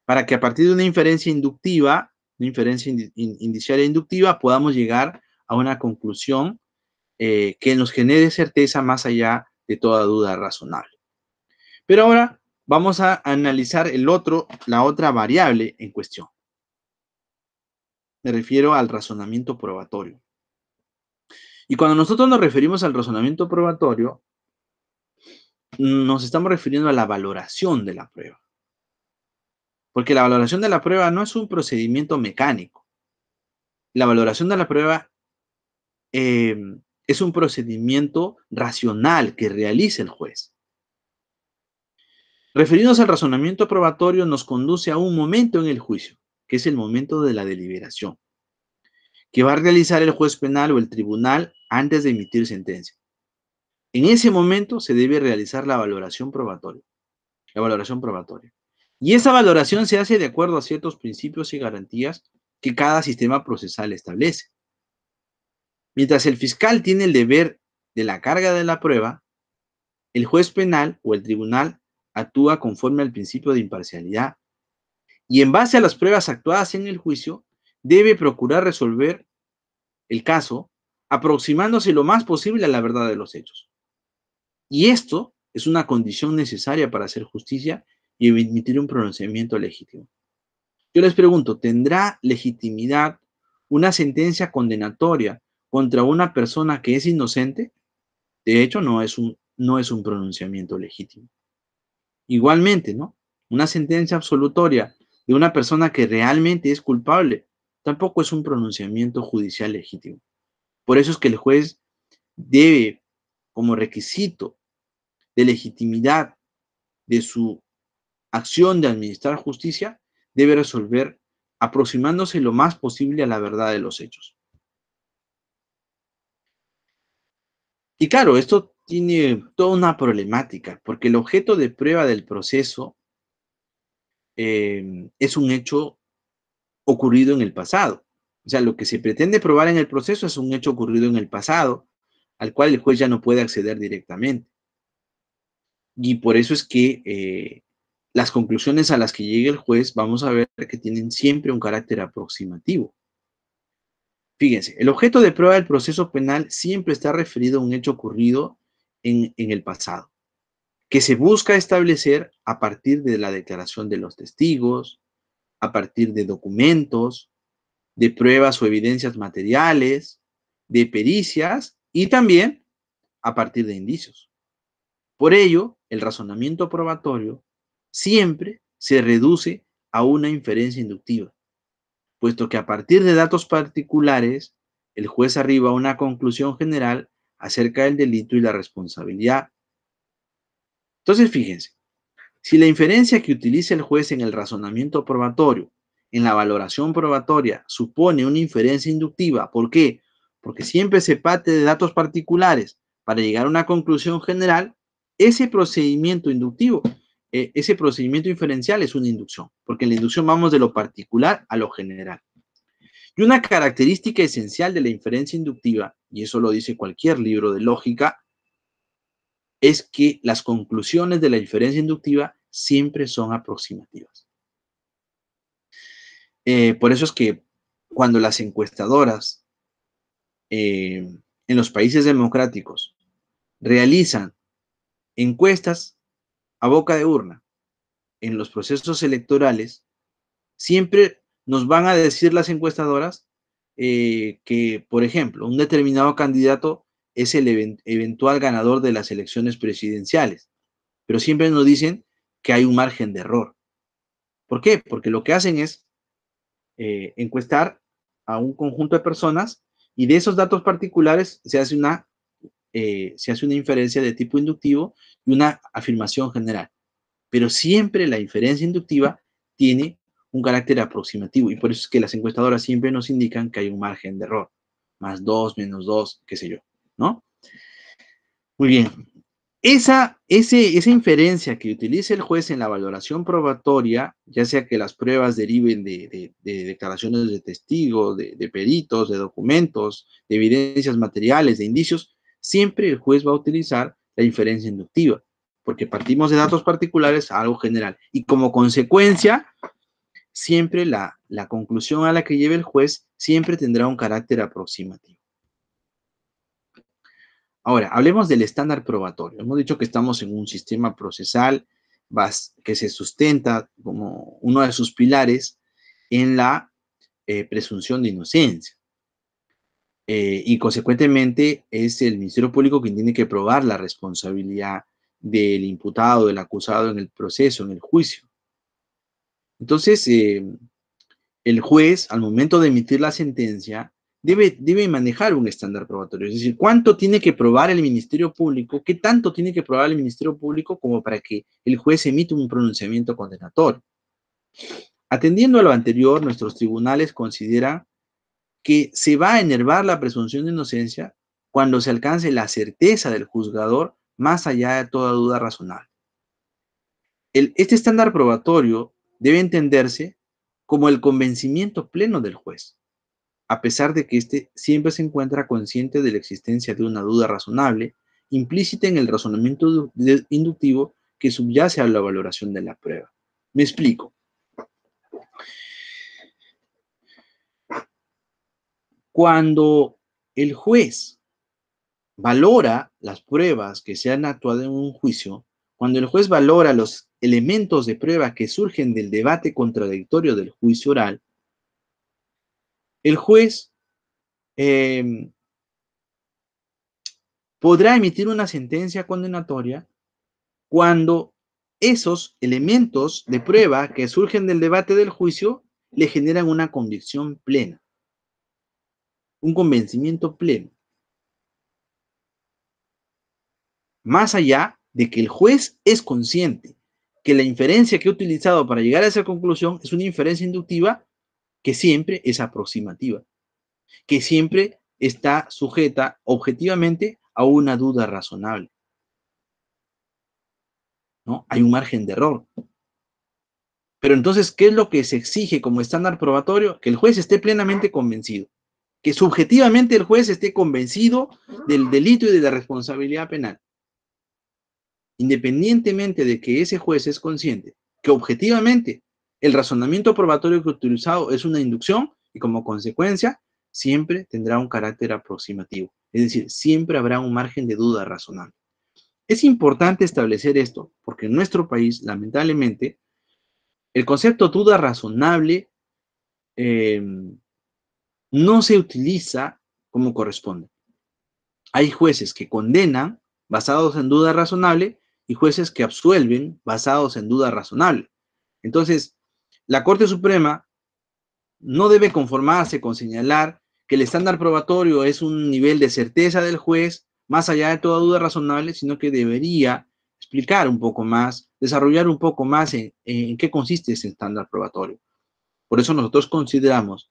para que a partir de una inferencia inductiva, una inferencia indiciaria inductiva, podamos llegar a una conclusión que nos genere certeza más allá de toda duda razonable. Pero ahora vamos a analizar la otra variable en cuestión. Me refiero al razonamiento probatorio. Y cuando nosotros nos referimos al razonamiento probatorio, nos estamos refiriendo a la valoración de la prueba. Porque la valoración de la prueba no es un procedimiento mecánico. La valoración de la prueba es un procedimiento racional que realiza el juez. Referidos al razonamiento probatorio nos conduce a un momento en el juicio, que es el momento de la deliberación, que va a realizar el juez penal o el tribunal antes de emitir sentencia. En ese momento se debe realizar la valoración probatoria. Y esa valoración se hace de acuerdo a ciertos principios y garantías que cada sistema procesal establece. Mientras el fiscal tiene el deber de la carga de la prueba, el juez penal o el tribunal actúa conforme al principio de imparcialidad y en base a las pruebas actuadas en el juicio, debe procurar resolver el caso aproximándose lo más posible a la verdad de los hechos. Y esto es una condición necesaria para hacer justicia y emitir un pronunciamiento legítimo. Yo les pregunto, ¿tendrá legitimidad una sentencia condenatoria contra una persona que es inocente? De hecho, no es un pronunciamiento legítimo. Igualmente, ¿no? Una sentencia absolutoria de una persona que realmente es culpable tampoco es un pronunciamiento judicial legítimo. Por eso es que el juez debe, como requisito de legitimidad de su acción de administrar justicia, debe resolver aproximándose lo más posible a la verdad de los hechos. Y claro, esto tiene toda una problemática, porque el objeto de prueba del proceso es un hecho ocurrido en el pasado. O sea, lo que se pretende probar en el proceso es un hecho ocurrido en el pasado, al cual el juez ya no puede acceder directamente. Y por eso es que las conclusiones a las que llegue el juez, vamos a ver que tienen siempre un carácter aproximativo. Fíjense, el objeto de prueba del proceso penal siempre está referido a un hecho ocurrido en el pasado, que se busca establecer a partir de la declaración de los testigos, a partir de documentos, de pruebas o evidencias materiales, de pericias y también a partir de indicios. Por ello, el razonamiento probatorio siempre se reduce a una inferencia inductiva, puesto que a partir de datos particulares, el juez arriba a una conclusión general acerca del delito y la responsabilidad. Entonces, fíjense, si la inferencia que utiliza el juez en el razonamiento probatorio, en la valoración probatoria, supone una inferencia inductiva, ¿por qué? Porque siempre se parte de datos particulares para llegar a una conclusión general, ese procedimiento inductivo, ese procedimiento inferencial es una inducción, porque en la inducción vamos de lo particular a lo general. Y una característica esencial de la inferencia inductiva, y eso lo dice cualquier libro de lógica, es que las conclusiones de la inferencia inductiva siempre son aproximativas. Por eso es que cuando las encuestadoras en los países democráticos realizan encuestas a boca de urna en los procesos electorales, siempre nos van a decir las encuestadoras que, por ejemplo, un determinado candidato es el eventual ganador de las elecciones presidenciales, pero siempre nos dicen que hay un margen de error. ¿Por qué? Porque lo que hacen es encuestar a un conjunto de personas y de esos datos particulares se hace una inferencia de tipo inductivo y una afirmación general. Pero siempre la inferencia inductiva tiene un carácter aproximativo y por eso es que las encuestadoras siempre nos indican que hay un margen de error, más 2, menos 2, qué sé yo, ¿no? Muy bien. Esa inferencia que utilice el juez en la valoración probatoria, ya sea que las pruebas deriven de declaraciones de testigos, de peritos, de documentos, de evidencias materiales, de indicios, siempre el juez va a utilizar la inferencia inductiva, porque partimos de datos particulares a algo general. Y como consecuencia, siempre la conclusión a la que lleve el juez siempre tendrá un carácter aproximativo. Ahora, hablemos del estándar probatorio. Hemos dicho que estamos en un sistema procesal que se sustenta como uno de sus pilares en la presunción de inocencia. Y consecuentemente es el Ministerio Público quien tiene que probar la responsabilidad del imputado, del acusado en el proceso, en el juicio. Entonces, el juez, al momento de emitir la sentencia, debe manejar un estándar probatorio. Es decir, ¿cuánto tiene que probar el Ministerio Público? ¿Qué tanto tiene que probar el Ministerio Público como para que el juez emita un pronunciamiento condenatorio? Atendiendo a lo anterior, nuestros tribunales consideran que se va a enervar la presunción de inocencia cuando se alcance la certeza del juzgador más allá de toda duda razonable. Este estándar probatorio debe entenderse como el convencimiento pleno del juez, a pesar de que éste siempre se encuentra consciente de la existencia de una duda razonable implícita en el razonamiento inductivo que subyace a la valoración de la prueba. Me explico. Cuando el juez valora las pruebas que se han actuado en un juicio, cuando el juez valora los elementos de prueba que surgen del debate contradictorio del juicio oral, el juez podrá emitir una sentencia condenatoria cuando esos elementos de prueba que surgen del debate del juicio le generan una convicción plena, un convencimiento pleno. Más allá de que el juez es consciente que la inferencia que ha utilizado para llegar a esa conclusión es una inferencia inductiva que siempre es aproximativa, que siempre está sujeta objetivamente a una duda razonable, ¿no? Hay un margen de error. Pero entonces, ¿qué es lo que se exige como estándar probatorio? Que el juez esté plenamente convencido, que subjetivamente el juez esté convencido del delito y de la responsabilidad penal, independientemente de que ese juez es consciente que objetivamente el razonamiento probatorio que ha utilizado es una inducción y como consecuencia siempre tendrá un carácter aproximativo, es decir, siempre habrá un margen de duda razonable. Es importante establecer esto porque en nuestro país, lamentablemente, el concepto duda razonable no se utiliza como corresponde. Hay jueces que condenan basados en duda razonable y jueces que absuelven basados en duda razonable. Entonces, la Corte Suprema no debe conformarse con señalar que el estándar probatorio es un nivel de certeza del juez más allá de toda duda razonable, sino que debería explicar un poco más, desarrollar un poco más en qué consiste ese estándar probatorio. Por eso nosotros consideramos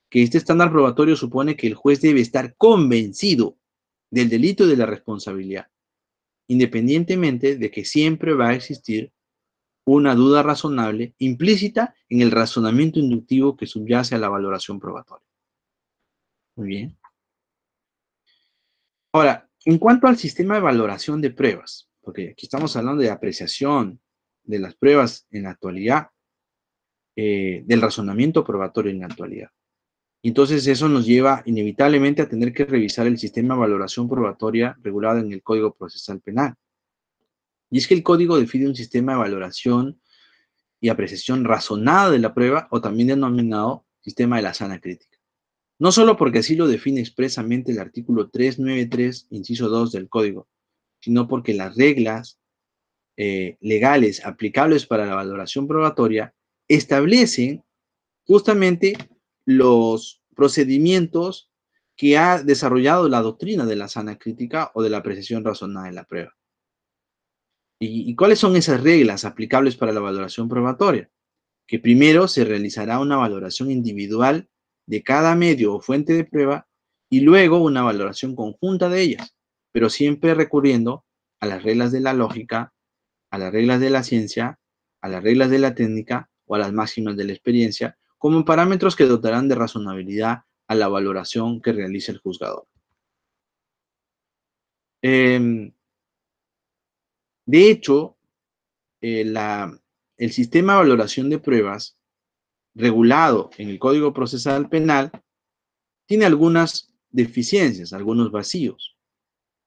que este estándar probatorio supone que el juez debe estar convencido del delito y de la responsabilidad, independientemente de que siempre va a existir una duda razonable implícita en el razonamiento inductivo que subyace a la valoración probatoria. Muy bien. Ahora, en cuanto al sistema de valoración de pruebas, porque aquí estamos hablando de apreciación de las pruebas en la actualidad, del razonamiento probatorio en la actualidad. Entonces eso nos lleva inevitablemente a tener que revisar el sistema de valoración probatoria regulado en el Código Procesal Penal. Y es que el código define un sistema de valoración y apreciación razonada de la prueba, o también denominado sistema de la sana crítica. No solo porque así lo define expresamente el artículo 393, inciso 2 del código, sino porque las reglas legales aplicables para la valoración probatoria establecen justamente los procedimientos que ha desarrollado la doctrina de la sana crítica o de la apreciación razonada de la prueba. ¿Y cuáles son esas reglas aplicables para la valoración probatoria? Que primero se realizará una valoración individual de cada medio o fuente de prueba y luego una valoración conjunta de ellas, pero siempre recurriendo a las reglas de la lógica, a las reglas de la ciencia, a las reglas de la técnica o a las máximas de la experiencia como parámetros que dotarán de razonabilidad a la valoración que realice el juzgador. De hecho, el sistema de valoración de pruebas regulado en el Código Procesal Penal tiene algunas deficiencias, algunos vacíos.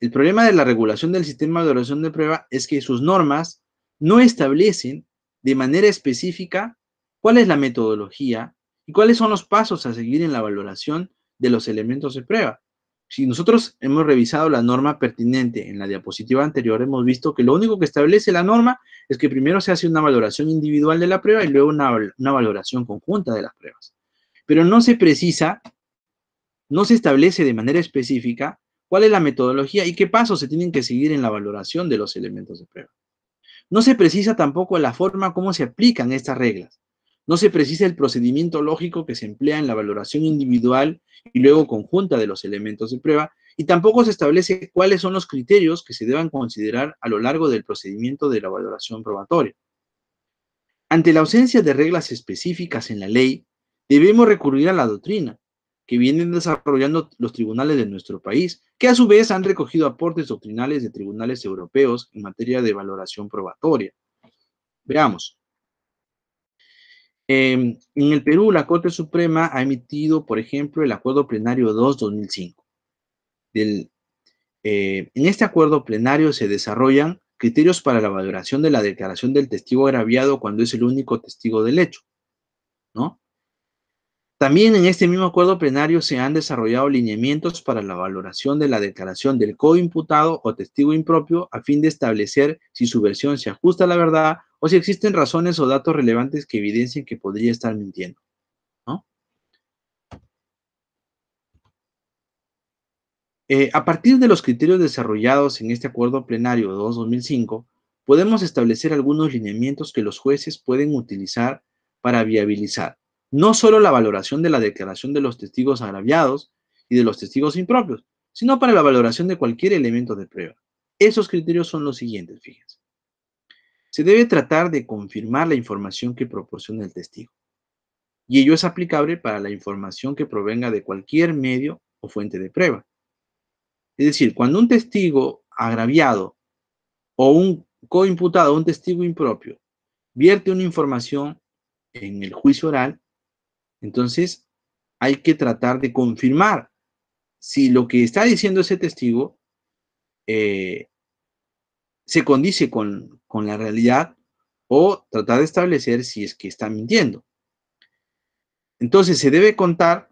El problema de la regulación del sistema de valoración de prueba es que sus normas no establecen de manera específica cuál es la metodología y cuáles son los pasos a seguir en la valoración de los elementos de prueba. Si nosotros hemos revisado la norma pertinente en la diapositiva anterior, hemos visto que lo único que establece la norma es que primero se hace una valoración individual de la prueba y luego una valoración conjunta de las pruebas. Pero no se precisa, no se establece de manera específica cuál es la metodología y qué pasos se tienen que seguir en la valoración de los elementos de prueba. No se precisa tampoco la forma como se aplican estas reglas. No se precisa el procedimiento lógico que se emplea en la valoración individual y luego conjunta de los elementos de prueba, y tampoco se establece cuáles son los criterios que se deban considerar a lo largo del procedimiento de la valoración probatoria. Ante la ausencia de reglas específicas en la ley, debemos recurrir a la doctrina que vienen desarrollando los tribunales de nuestro país, que a su vez han recogido aportes doctrinales de tribunales europeos en materia de valoración probatoria. Veamos. En el Perú, la Corte Suprema ha emitido, por ejemplo, el Acuerdo Plenario 2-2005. En este acuerdo plenario se desarrollan criterios para la valoración de la declaración del testigo agraviado cuando es el único testigo del hecho, ¿no? También en este mismo acuerdo plenario se han desarrollado lineamientos para la valoración de la declaración del coimputado o testigo impropio a fin de establecer si su versión se ajusta a la verdad o si existen razones o datos relevantes que evidencien que podría estar mintiendo, ¿no? A partir de los criterios desarrollados en este acuerdo plenario 2-2005, podemos establecer algunos lineamientos que los jueces pueden utilizar para viabilizar no solo la valoración de la declaración de los testigos agraviados y de los testigos impropios, sino para la valoración de cualquier elemento de prueba. Esos criterios son los siguientes, fíjense. Se debe tratar de confirmar la información que proporciona el testigo, y ello es aplicable para la información que provenga de cualquier medio o fuente de prueba. Es decir, cuando un testigo agraviado o un coimputado, un testigo impropio, vierte una información en el juicio oral, entonces hay que tratar de confirmar si lo que está diciendo ese testigo se condice con la realidad o tratar de establecer si es que está mintiendo. Entonces se debe contar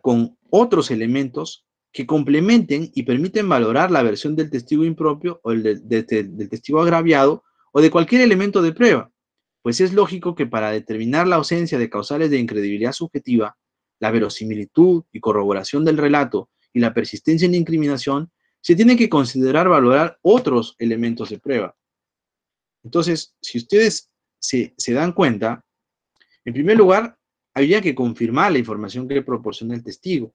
con otros elementos que complementen y permiten valorar la versión del testigo impropio o del testigo agraviado o de cualquier elemento de prueba, pues es lógico que para determinar la ausencia de causales de incredibilidad subjetiva, la verosimilitud y corroboración del relato y la persistencia en la incriminación, se tiene que considerar valorar otros elementos de prueba. Entonces, si ustedes se dan cuenta, en primer lugar, habría que confirmar la información que proporciona el testigo,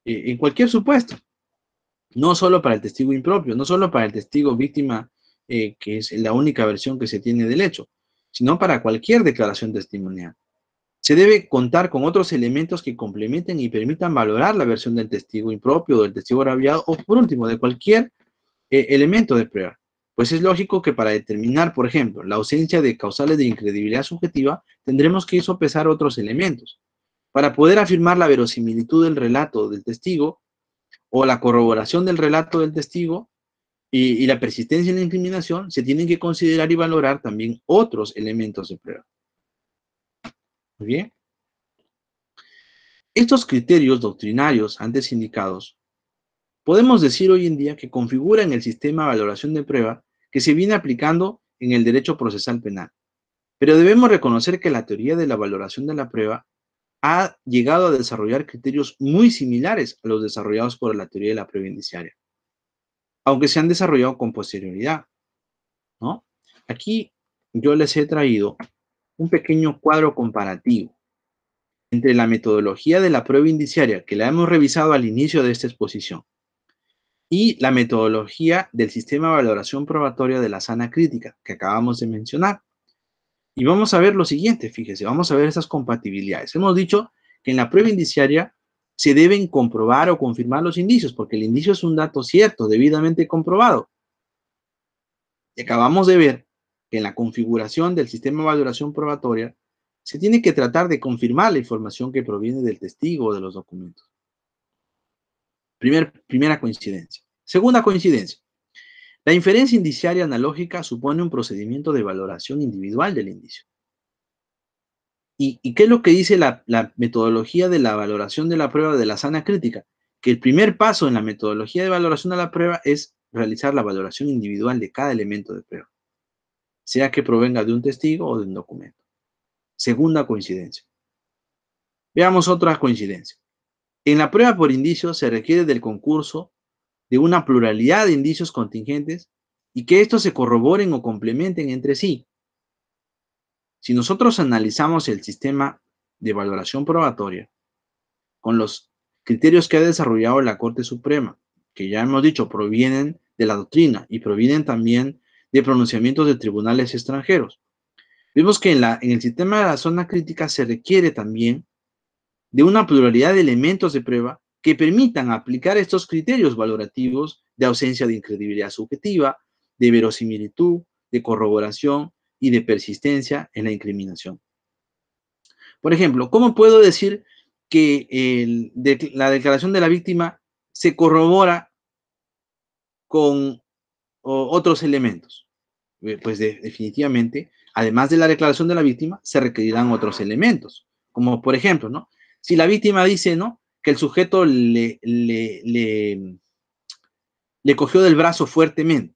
en cualquier supuesto, no solo para el testigo impropio, no solo para el testigo víctima, que es la única versión que se tiene del hecho, sino para cualquier declaración testimonial. Se debe contar con otros elementos que complementen y permitan valorar la versión del testigo impropio o del testigo agraviado o, por último, de cualquier elemento de prueba. Pues es lógico que para determinar, por ejemplo, la ausencia de causales de incredibilidad subjetiva, tendremos que sopesar otros elementos. Para poder afirmar la verosimilitud del relato del testigo o la corroboración del relato del testigo y la persistencia en la incriminación, se tienen que considerar y valorar también otros elementos de prueba. Muy bien. Estos criterios doctrinarios antes indicados, podemos decir hoy en día que configuran el sistema de valoración de prueba que se viene aplicando en el derecho procesal penal. Pero debemos reconocer que la teoría de la valoración de la prueba ha llegado a desarrollar criterios muy similares a los desarrollados por la teoría de la prueba indiciaria, aunque se han desarrollado con posterioridad, ¿no? Aquí yo les he traído un pequeño cuadro comparativo entre la metodología de la prueba indiciaria, que la hemos revisado al inicio de esta exposición, y la metodología del sistema de valoración probatoria de la sana crítica, que acabamos de mencionar. Y vamos a ver lo siguiente, fíjese, vamos a ver esas compatibilidades. Hemos dicho que en la prueba indiciaria se deben comprobar o confirmar los indicios, porque el indicio es un dato cierto, debidamente comprobado. Y acabamos de ver que en la configuración del sistema de valoración probatoria se tiene que tratar de confirmar la información que proviene del testigo o de los documentos. Primera coincidencia. Segunda coincidencia. La inferencia indiciaria analógica supone un procedimiento de valoración individual del indicio. ¿Y qué es lo que dice la metodología de la valoración de la prueba de la sana crítica? Que el primer paso en la metodología de valoración de la prueba es realizar la valoración individual de cada elemento de prueba, sea que provenga de un testigo o de un documento. Segunda coincidencia. Veamos otra coincidencia. En la prueba por indicios se requiere del concurso de una pluralidad de indicios contingentes y que estos se corroboren o complementen entre sí. Si nosotros analizamos el sistema de valoración probatoria con los criterios que ha desarrollado la Corte Suprema, que ya hemos dicho provienen de la doctrina y provienen también de pronunciamientos de tribunales extranjeros, vemos que en el sistema de la zona crítica se requiere también de una pluralidad de elementos de prueba que permitan aplicar estos criterios valorativos de ausencia de incredibilidad subjetiva, de verosimilitud, de corroboración y de persistencia en la incriminación. Por ejemplo, ¿cómo puedo decir que la declaración de la víctima se corrobora con otros elementos? Pues definitivamente, además de la declaración de la víctima, se requerirán otros elementos, como por ejemplo, ¿no? Si la víctima dice, ¿no?, que el sujeto le cogió del brazo fuertemente,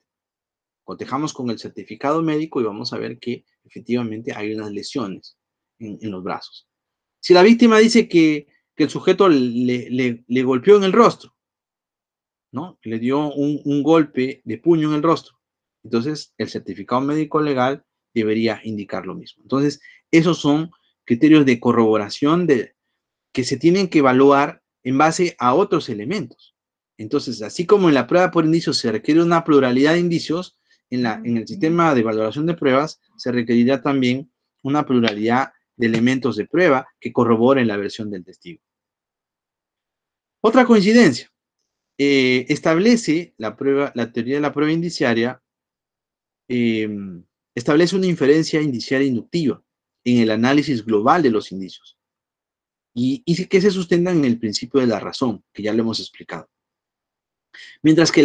cotejamos con el certificado médico y vamos a ver que efectivamente hay unas lesiones en los brazos. Si la víctima dice que el sujeto le golpeó en el rostro, ¿no?, le dio un golpe de puño en el rostro, entonces el certificado médico legal debería indicar lo mismo. Entonces, esos son criterios de corroboración que se tienen que evaluar en base a otros elementos. Entonces, así como en la prueba por indicios se requiere una pluralidad de indicios, en el sistema de valoración de pruebas se requerirá también una pluralidad de elementos de prueba que corroboren la versión del testigo. Otra coincidencia. Establece la teoría de la prueba indiciaria, establece una inferencia indiciaria inductiva en el análisis global de los indicios y que se sustentan en el principio de la razón, que ya lo hemos explicado. Mientras que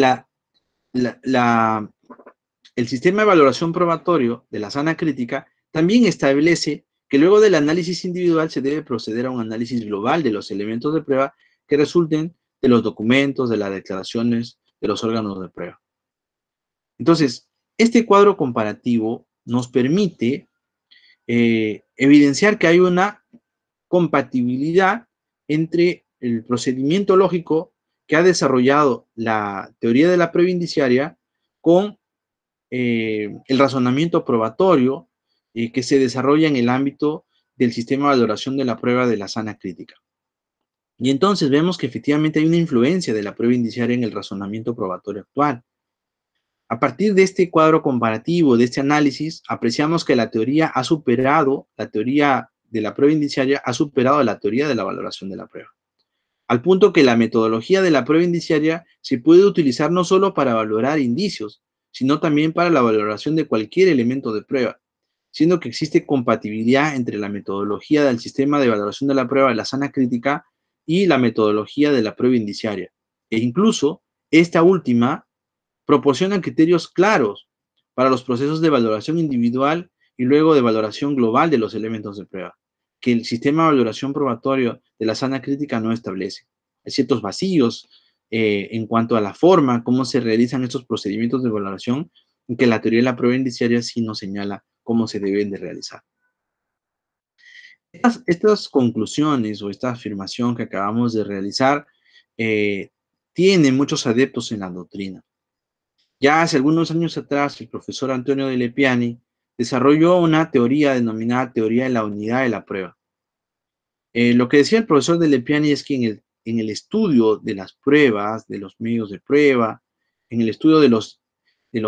el sistema de valoración probatorio de la sana crítica también establece que luego del análisis individual se debe proceder a un análisis global de los elementos de prueba que resulten de los documentos, de las declaraciones, de los órganos de prueba. Entonces, este cuadro comparativo nos permite evidenciar que hay una compatibilidad entre el procedimiento lógico que ha desarrollado la teoría de la prueba indiciaria con el razonamiento probatorio que se desarrolla en el ámbito del sistema de valoración de la prueba de la sana crítica. Y entonces vemos que efectivamente hay una influencia de la prueba indiciaria en el razonamiento probatorio actual. A partir de este cuadro comparativo, de este análisis, apreciamos que la teoría ha superado la teoría de la prueba indiciaria ha superado la teoría de la valoración de la prueba, al punto que la metodología de la prueba indiciaria se puede utilizar no solo para valorar indicios, sino también para la valoración de cualquier elemento de prueba, siendo que existe compatibilidad entre la metodología del sistema de valoración de la prueba de la sana crítica y la metodología de la prueba indiciaria. E incluso, esta última proporciona criterios claros para los procesos de valoración individual y luego de valoración global de los elementos de prueba, que el sistema de valoración probatorio de la sana crítica no establece. Hay ciertos vacíos en cuanto a la forma, cómo se realizan estos procedimientos de valoración, en que la teoría de la prueba indiciaria sí nos señala cómo se deben de realizar. Estas conclusiones o esta afirmación que acabamos de realizar tiene muchos adeptos en la doctrina. Ya hace algunos años atrás, el profesor Antonio de Lepiani desarrolló una teoría denominada teoría de la unidad de la prueba. Lo que decía el profesor de Lepiani es que en el estudio de las pruebas, de los medios de prueba, en el estudio de los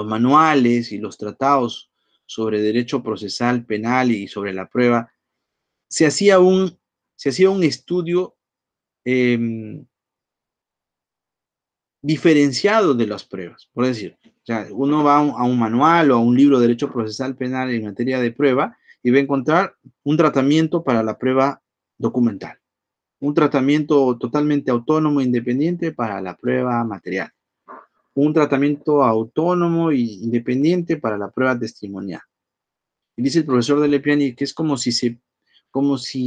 manuales y los tratados sobre derecho procesal penal y sobre la prueba, se hacía un estudio diferenciado de las pruebas. Por decir, o sea, uno va a un manual o a un libro de derecho procesal penal en materia de prueba y va a encontrar un tratamiento para la prueba documental, un tratamiento totalmente autónomo e independiente para la prueba material, un tratamiento autónomo e independiente para la prueba testimonial. Y dice el profesor de Lepiani que es como si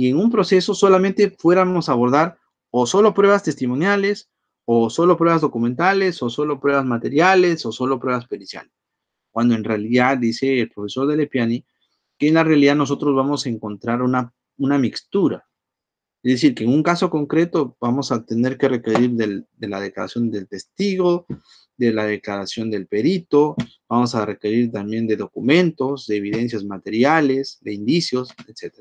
en un proceso solamente fuéramos a abordar o solo pruebas testimoniales, o solo pruebas documentales, o solo pruebas materiales, o solo pruebas periciales. Cuando en realidad, dice el profesor de Lepiani, que en la realidad nosotros vamos a encontrar una mixtura. Es decir, que en un caso concreto vamos a tener que requerir de la declaración del testigo, de la declaración del perito, vamos a requerir también de documentos, de evidencias materiales, de indicios, etc.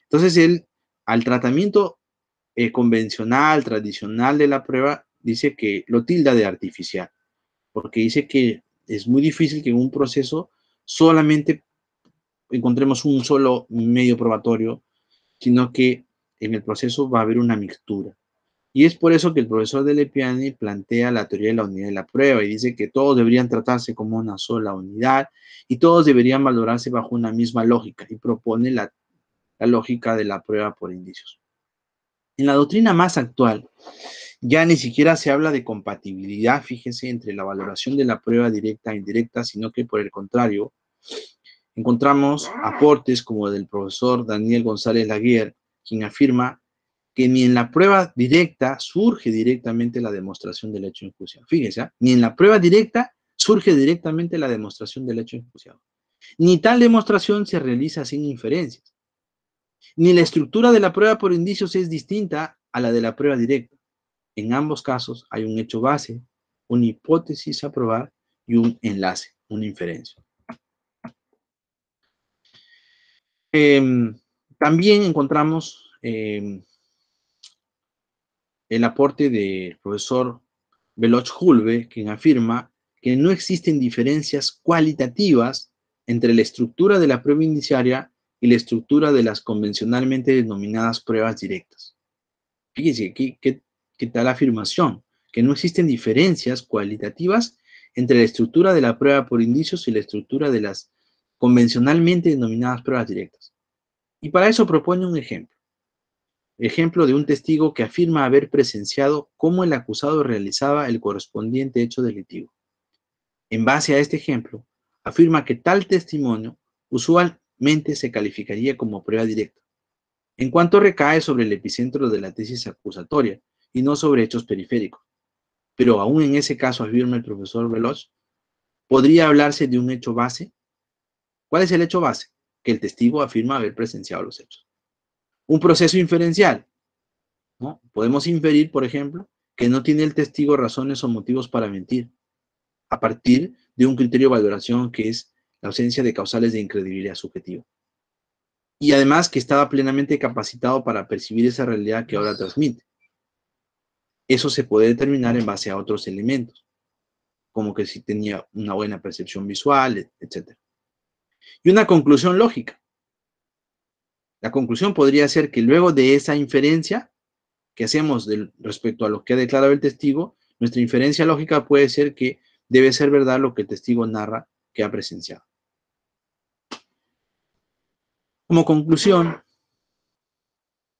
Entonces, él, al tratamiento convencional, tradicional de la prueba, dice que lo tilda de artificial, porque dice que es muy difícil que en un proceso solamente encontremos un solo medio probatorio, sino que en el proceso va a haber una mixtura. Y es por eso que el profesor de Lepiani plantea la teoría de la unidad de la prueba y dice que todos deberían tratarse como una sola unidad y todos deberían valorarse bajo una misma lógica, y propone la lógica de la prueba por indicios. En la doctrina más actual, ya ni siquiera se habla de compatibilidad, fíjese, entre la valoración de la prueba directa e indirecta, sino que por el contrario, encontramos aportes como el del profesor Daniel González Laguerre, quien afirma que ni en la prueba directa surge directamente la demostración del hecho enjuiciado. Fíjese, ni en la prueba directa surge directamente la demostración del hecho enjuiciado. Ni tal demostración se realiza sin inferencias. Ni la estructura de la prueba por indicios es distinta a la de la prueba directa. En ambos casos hay un hecho base, una hipótesis a probar y un enlace, una inferencia. También encontramos el aporte del profesor Veloch-Hulbe, quien afirma que no existen diferencias cualitativas entre la estructura de la prueba indiciaria y la estructura de las convencionalmente denominadas pruebas directas. Fíjense, ¿qué tal afirmación? Que no existen diferencias cualitativas entre la estructura de la prueba por indicios y la estructura de las convencionalmente denominadas pruebas directas. Y para eso propone un ejemplo. Ejemplo de un testigo que afirma haber presenciado cómo el acusado realizaba el correspondiente hecho delictivo. En base a este ejemplo, afirma que tal testimonio usualmente se calificaría como prueba directa, en cuanto recae sobre el epicentro de la tesis acusatoria y no sobre hechos periféricos. Pero aún en ese caso, afirma el profesor Veloch, ¿podría hablarse de un hecho base? ¿Cuál es el hecho base? Que el testigo afirma haber presenciado los hechos. Un proceso inferencial, ¿no? Podemos inferir, por ejemplo, que no tiene el testigo razones o motivos para mentir, a partir de un criterio de valoración que es la ausencia de causales de incredibilidad subjetiva. Y además que estaba plenamente capacitado para percibir esa realidad que ahora transmite. Eso se puede determinar en base a otros elementos, como que si tenía una buena percepción visual, etc. Y una conclusión lógica. La conclusión podría ser que luego de esa inferencia que hacemos respecto a lo que ha declarado el testigo, nuestra inferencia lógica puede ser que debe ser verdad lo que el testigo narra que ha presenciado. Como conclusión,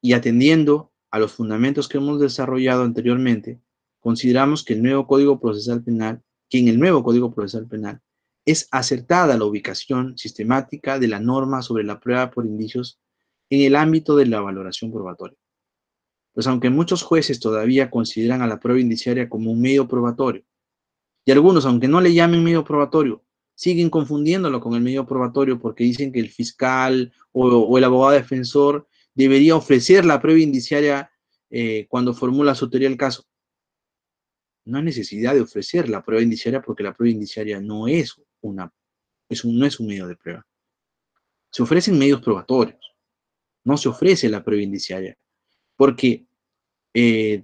y atendiendo a los fundamentos que hemos desarrollado anteriormente, consideramos que en el nuevo Código Procesal Penal es acertada la ubicación sistemática de la norma sobre la prueba por indicios en el ámbito de la valoración probatoria. Pues aunque muchos jueces todavía consideran a la prueba indiciaria como un medio probatorio, y algunos, aunque no le llamen medio probatorio, siguen confundiéndolo con el medio probatorio porque dicen que el fiscal o el abogado defensor debería ofrecer la prueba indiciaria cuando formula su teoría del caso. No hay necesidad de ofrecer la prueba indiciaria porque la prueba indiciaria no es no es un medio de prueba. Se ofrecen medios probatorios, no se ofrece la prueba indiciaria, porque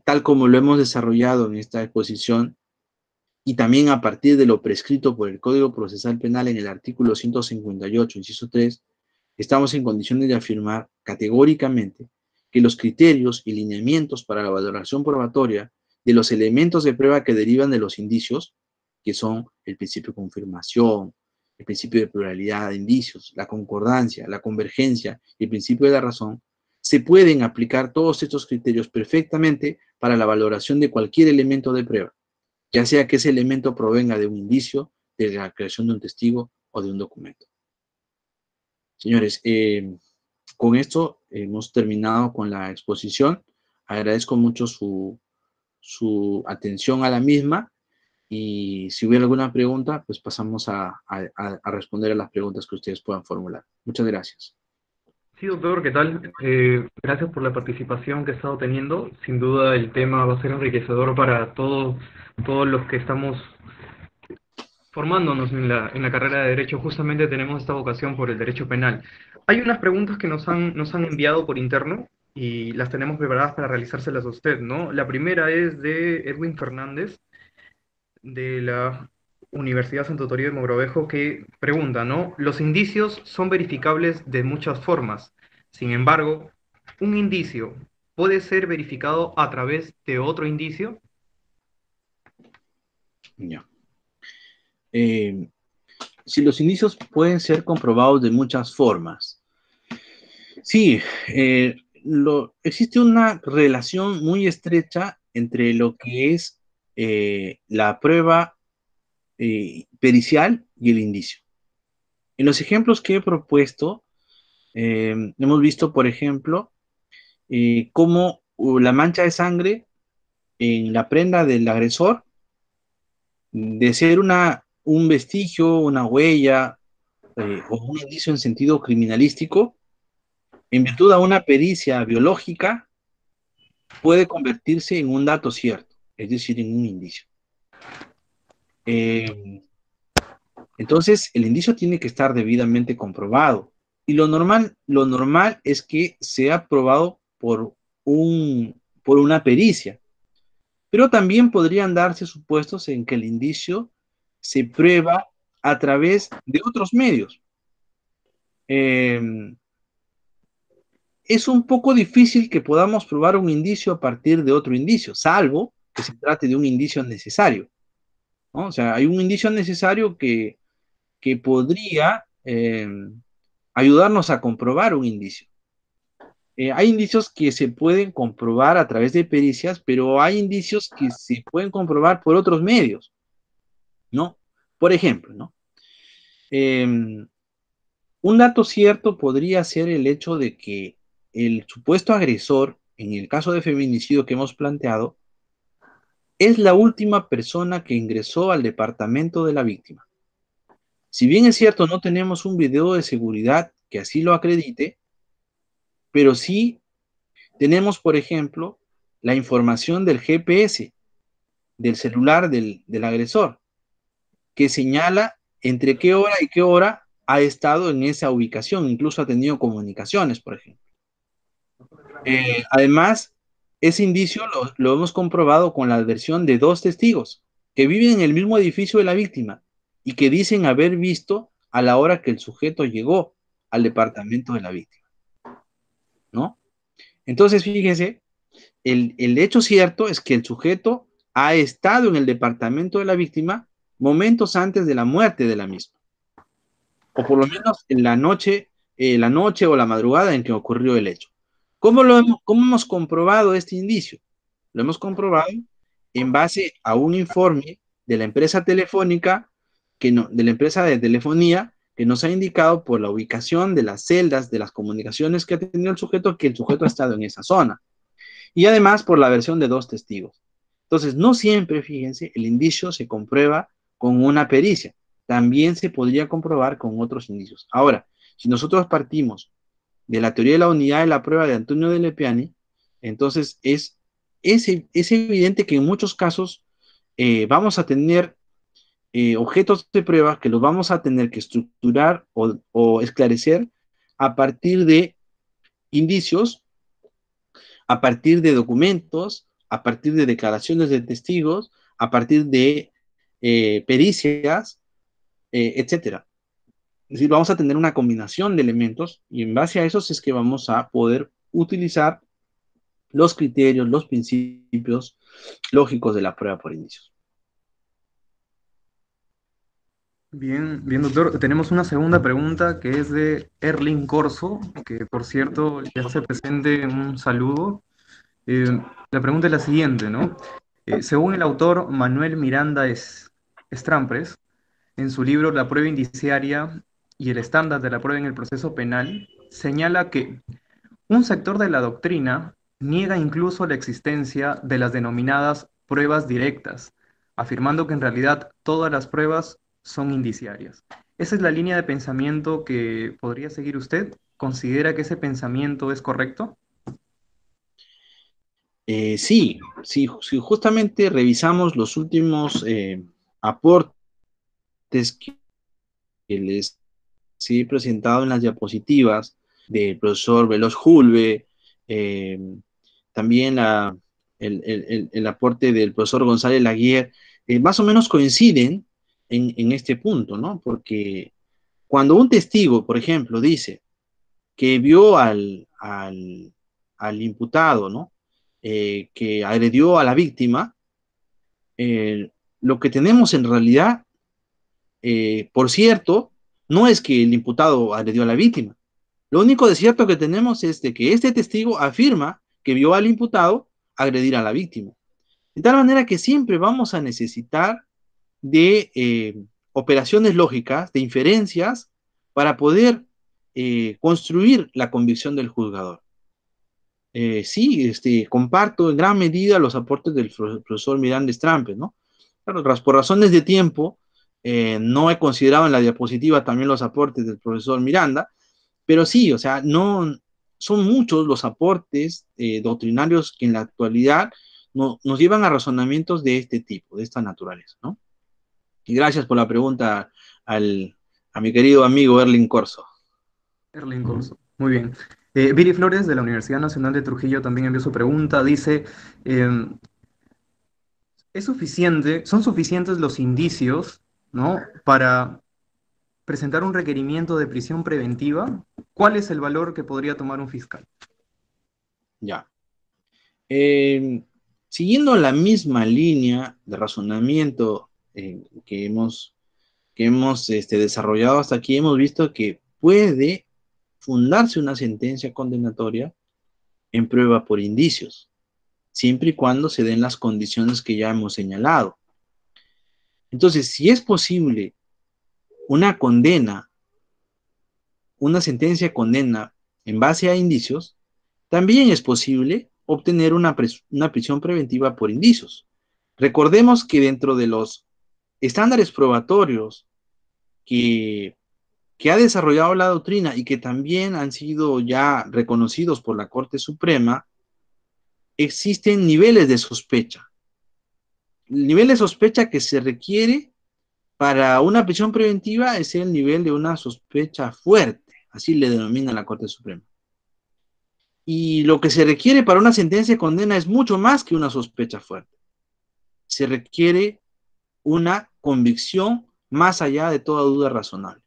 tal como lo hemos desarrollado en esta exposición, y también a partir de lo prescrito por el Código Procesal Penal en el artículo 158, inciso 3, estamos en condiciones de afirmar categóricamente que los criterios y lineamientos para la valoración probatoria de los elementos de prueba que derivan de los indicios, que son el principio de confirmación, el principio de pluralidad de indicios, la concordancia, la convergencia y el principio de la razón, se pueden aplicar todos estos criterios perfectamente para la valoración de cualquier elemento de prueba, ya sea que ese elemento provenga de un indicio, de la creación de un testigo o de un documento. Señores, con esto hemos terminado con la exposición. Agradezco mucho su atención a la misma y si hubiera alguna pregunta, pues pasamos a responder a las preguntas que ustedes puedan formular. Muchas gracias. Sí, doctor, ¿qué tal? Gracias por la participación que he estado teniendo. Sin duda el tema va a ser enriquecedor para todos los que estamos formándonos en la carrera de Derecho. Justamente tenemos esta vocación por el derecho penal. Hay unas preguntas que nos han enviado por interno y las tenemos preparadas para realizárselas a usted, ¿no? La primera es de Edwin Fernández, de la Universidad Santo Toribio de Mogrovejo, que pregunta, ¿no? Los indicios son verificables de muchas formas. Sin embargo, un indicio puede ser verificado a través de otro indicio. Ya. Si los indicios pueden ser comprobados de muchas formas. Sí, existe una relación muy estrecha entre lo que es la prueba pericial y el indicio. En los ejemplos que he propuesto, hemos visto, por ejemplo, cómo la mancha de sangre en la prenda del agresor, de ser un vestigio, una huella o un indicio en sentido criminalístico, en virtud a una pericia biológica, puede convertirse en un dato cierto, es decir, en un indicio. Entonces, el indicio tiene que estar debidamente comprobado. Y lo normal es que sea probado por una pericia. Pero también podrían darse supuestos en que el indicio se prueba a través de otros medios. Es un poco difícil que podamos probar un indicio a partir de otro indicio, salvo que se trate de un indicio necesario, ¿no? O sea, hay un indicio necesario que podría ayudarnos a comprobar un indicio. Hay indicios que se pueden comprobar a través de pericias, pero hay indicios que se pueden comprobar por otros medios, ¿no? Por ejemplo, ¿no? Un dato cierto podría ser el hecho de que el supuesto agresor, en el caso de feminicidio que hemos planteado, es la última persona que ingresó al departamento de la víctima. Si bien es cierto, no tenemos un video de seguridad que así lo acredite, pero sí tenemos, por ejemplo, la información del GPS, del celular del agresor, que señala entre qué hora y qué hora ha estado en esa ubicación, incluso ha tenido comunicaciones, por ejemplo. Además, ese indicio lo hemos comprobado con la versión de dos testigos que viven en el mismo edificio de la víctima y que dicen haber visto a la hora que el sujeto llegó al departamento de la víctima. Entonces, fíjense, el hecho cierto es que el sujeto ha estado en el departamento de la víctima momentos antes de la muerte de la misma, o por lo menos en la noche o la madrugada en que ocurrió el hecho. ¿Cómo hemos comprobado este indicio? Lo hemos comprobado en base a un informe de la empresa telefónica, de la empresa de telefonía, que nos ha indicado por la ubicación de las celdas, de las comunicaciones que ha tenido el sujeto, que el sujeto ha estado en esa zona. Y además por la versión de dos testigos. Entonces, no siempre, fíjense, el indicio se comprueba con una pericia. También se podría comprobar con otros indicios. Ahora, si nosotros partimos de la teoría de la unidad de la prueba de Antonio de Lepiani, entonces es evidente que en muchos casos vamos a tener objetos de prueba que los vamos a tener que estructurar o esclarecer a partir de indicios, a partir de documentos, a partir de declaraciones de testigos, a partir de pericias, etcétera. Es decir, vamos a tener una combinación de elementos y en base a eso es que vamos a poder utilizar los criterios, los principios lógicos de la prueba por indicios. Bien, bien, doctor. Tenemos una segunda pregunta que es de Erling Corso, que por cierto le hace presente un saludo. La pregunta es la siguiente, ¿no? Según el autor Manuel Miranda Estrampres, en su libro La prueba indiciaria y el estándar de la prueba en el proceso penal, señala que un sector de la doctrina niega incluso la existencia de las denominadas pruebas directas, afirmando que en realidad todas las pruebas son indiciarias. ¿Esa es la línea de pensamiento que podría seguir usted? ¿Considera que ese pensamiento es correcto? Sí, justamente revisamos los últimos aportes que les he presentado en las diapositivas del profesor Veloz Julve, eh, también el aporte del profesor González Laguerre, más o menos coinciden en este punto, ¿no? Porque cuando un testigo, por ejemplo, dice que vio al imputado, ¿no? Que agredió a la víctima, lo que tenemos en realidad, por cierto, no es que el imputado agredió a la víctima. Lo único de cierto que tenemos es de que este testigo afirma que vio al imputado agredir a la víctima. De tal manera que siempre vamos a necesitar de operaciones lógicas, de inferencias, para poder construir la convicción del juzgador. Sí, comparto en gran medida los aportes del profesor Miranda Estrampes, ¿no? Claro, por razones de tiempo, no he considerado en la diapositiva también los aportes del profesor Miranda, pero sí, o sea, no son muchos los aportes doctrinarios que en la actualidad nos llevan a razonamientos de este tipo, de esta naturaleza, ¿no? Y gracias por la pregunta a mi querido amigo Erling Corso. Erling Corso. Muy bien. Viri Flores, de la Universidad Nacional de Trujillo, también envió su pregunta. Dice, ¿son suficientes los indicios, ¿no? para presentar un requerimiento de prisión preventiva? ¿Cuál es el valor que podría tomar un fiscal? Ya. Eh, Siguiendo la misma línea de razonamiento que hemos desarrollado hasta aquí, hemos visto que puede fundarse una sentencia condenatoria en prueba por indicios, siempre y cuando se den las condiciones que ya hemos señalado. Entonces, si es posible una condena, una sentencia de condena en base a indicios, también es posible obtener una prisión preventiva por indicios. Recordemos que dentro de los estándares probatorios que, que ha desarrollado la doctrina y que también han sido ya reconocidos por la Corte Suprema, existen niveles de sospecha. El nivel de sospecha que se requiere para una prisión preventiva es el nivel de una sospecha fuerte, así le denomina la Corte Suprema. Y lo que se requiere para una sentencia de condena es mucho más que una sospecha fuerte. Se requiere una convicción más allá de toda duda razonable.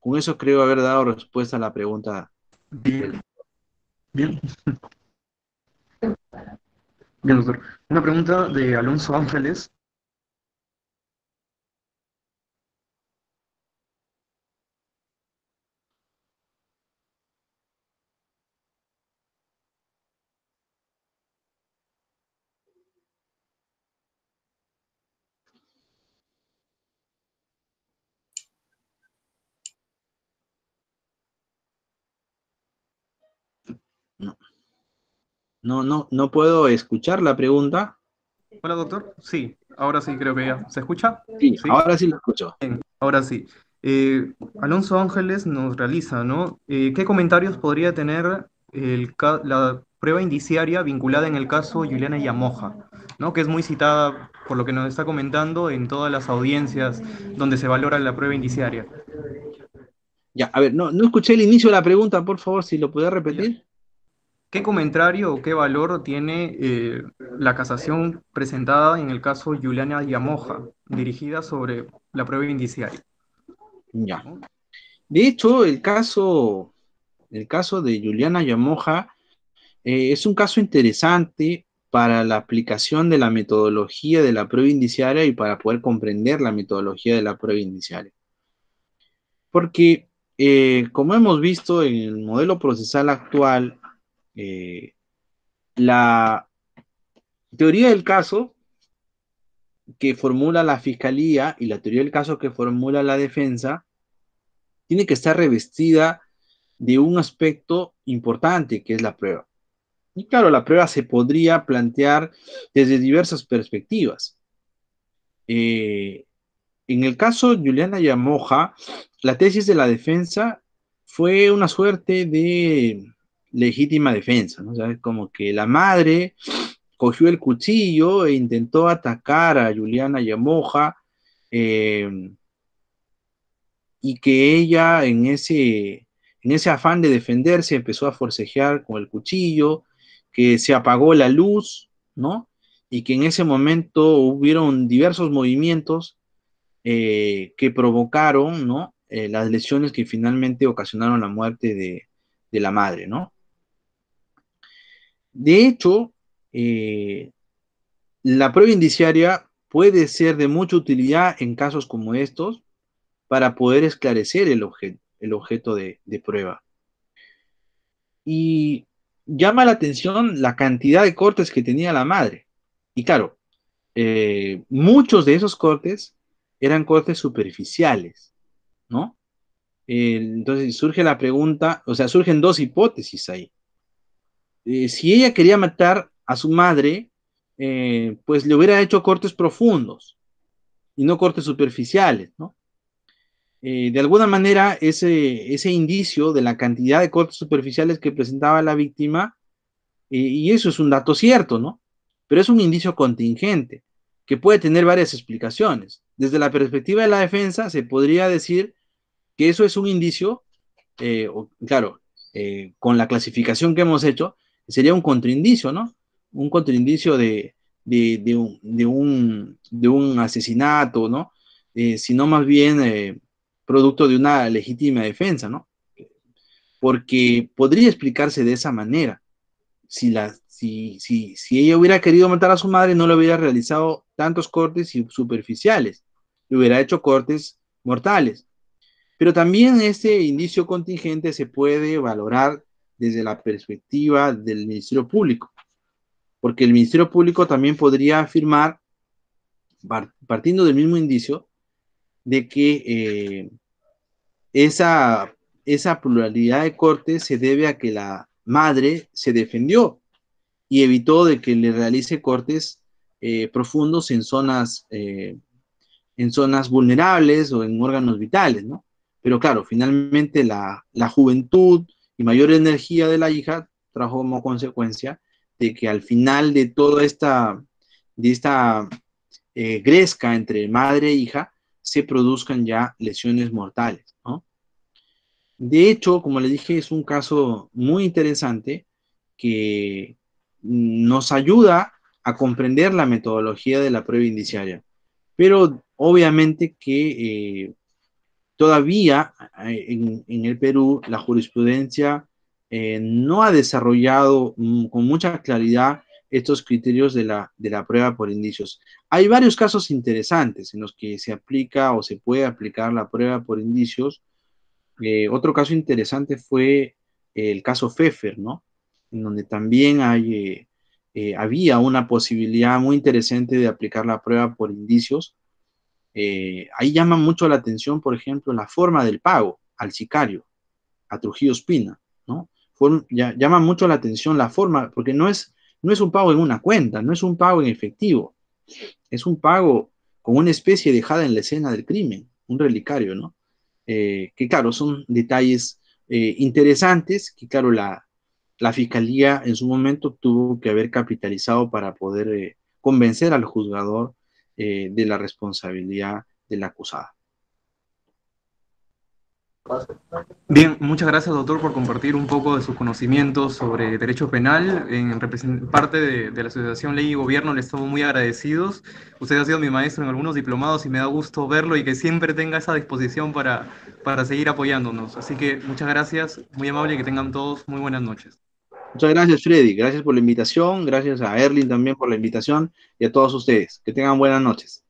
Con eso creo haber dado respuesta a la pregunta. Bien. Bien, bien, doctor. Una pregunta de Alonso Ángeles. No, no puedo escuchar la pregunta. Hola, doctor. Sí, ahora sí creo que ya. ¿Se escucha? Sí, Sí. ahora sí lo escucho. Ahora sí. Alonso Ángeles nos realiza, ¿no? ¿Qué comentarios podría tener la prueba indiciaria vinculada en el caso Juliana Yamoja, ¿no? Que es muy citada, por lo que nos está comentando, en todas las audiencias donde se valora la prueba indiciaria. Ya, a ver, no escuché el inicio de la pregunta, por favor, si lo puede Ya. repetir. ¿Qué comentario o qué valor tiene la casación presentada en el caso Juliana Yamoja, dirigida sobre la prueba indiciaria? Ya. ¿No? De hecho, el caso de Juliana Yamoja es un caso interesante para la aplicación de la metodología de la prueba indiciaria y para poder comprender la metodología de la prueba indiciaria. Porque, como hemos visto en el modelo procesal actual, eh, la teoría del caso que formula la fiscalía y la teoría del caso que formula la defensa tiene que estar revestida de un aspecto importante que es la prueba. Y claro, la prueba se podría plantear desde diversas perspectivas. Eh, en el caso de Juliana Yamoja, la tesis de la defensa fue una suerte de legítima defensa, ¿no? O sea, como que la madre cogió el cuchillo e intentó atacar a Juliana Yamoja, eh, y que ella en ese afán de defenderse empezó a forcejear con el cuchillo, que se apagó la luz, ¿no? Y que en ese momento hubieron diversos movimientos que provocaron, ¿no? Las lesiones que finalmente ocasionaron la muerte de la madre, ¿no? De hecho, eh, la prueba indiciaria puede ser de mucha utilidad en casos como estos para poder esclarecer el objeto de prueba. Y llama la atención la cantidad de cortes que tenía la madre. Y claro, muchos de esos cortes eran cortes superficiales, ¿no? Entonces surge la pregunta, o sea, surgen dos hipótesis ahí. Si ella quería matar a su madre, pues le hubiera hecho cortes profundos y no cortes superficiales, ¿no? De alguna manera, ese indicio de la cantidad de cortes superficiales que presentaba la víctima, y eso es un dato cierto, ¿no? Pero es un indicio contingente, que puede tener varias explicaciones. Desde la perspectiva de la defensa, se podría decir que eso es un indicio, claro, con la clasificación que hemos hecho, sería un contraindicio, ¿no? Un contraindicio de un asesinato, ¿no? Sino más bien producto de una legítima defensa, ¿no? Porque podría explicarse de esa manera. Si ella hubiera querido matar a su madre, no le hubiera realizado tantos cortes superficiales, le hubiera hecho cortes mortales. Pero también este indicio contingente se puede valorar desde la perspectiva del Ministerio Público, porque el Ministerio Público también podría afirmar, partiendo del mismo indicio, de que esa, esa pluralidad de cortes se debe a que la madre se defendió y evitó de que le realice cortes profundos en zonas vulnerables o en órganos vitales, ¿no? Pero claro, finalmente la juventud y mayor energía de la hija trajo como consecuencia de que al final de esta gresca entre madre e hija se produzcan ya lesiones mortales, ¿no? De hecho, como le dije, es un caso muy interesante que nos ayuda a comprender la metodología de la prueba indiciaria. Pero obviamente que todavía en el Perú la jurisprudencia no ha desarrollado con mucha claridad estos criterios de la prueba por indicios. Hay varios casos interesantes en los que se aplica o se puede aplicar la prueba por indicios. Otro caso interesante fue el caso Pfeffer, ¿no? En donde también había una posibilidad muy interesante de aplicar la prueba por indicios. Ahí llama mucho la atención, por ejemplo, la forma del pago al sicario, a Trujillo Espina, ¿no? Llama mucho la atención la forma, porque no es un pago en una cuenta, no es un pago en efectivo, es un pago con una especie dejada en la escena del crimen, un relicario, ¿no? Que claro, son detalles interesantes que claro, la fiscalía en su momento tuvo que haber capitalizado para poder convencer al juzgador de la responsabilidad del acusado. Bien, muchas gracias, doctor, por compartir un poco de sus conocimientos sobre derecho penal. En parte de la Asociación Ley y Gobierno le estamos muy agradecidos. Usted ha sido mi maestro en algunos diplomados y me da gusto verlo y que siempre tenga esa disposición para seguir apoyándonos. Así que muchas gracias, muy amable y que tengan todos muy buenas noches. Muchas gracias, Freddy. Gracias por la invitación. Gracias a Erling también por la invitación y a todos ustedes. Que tengan buenas noches.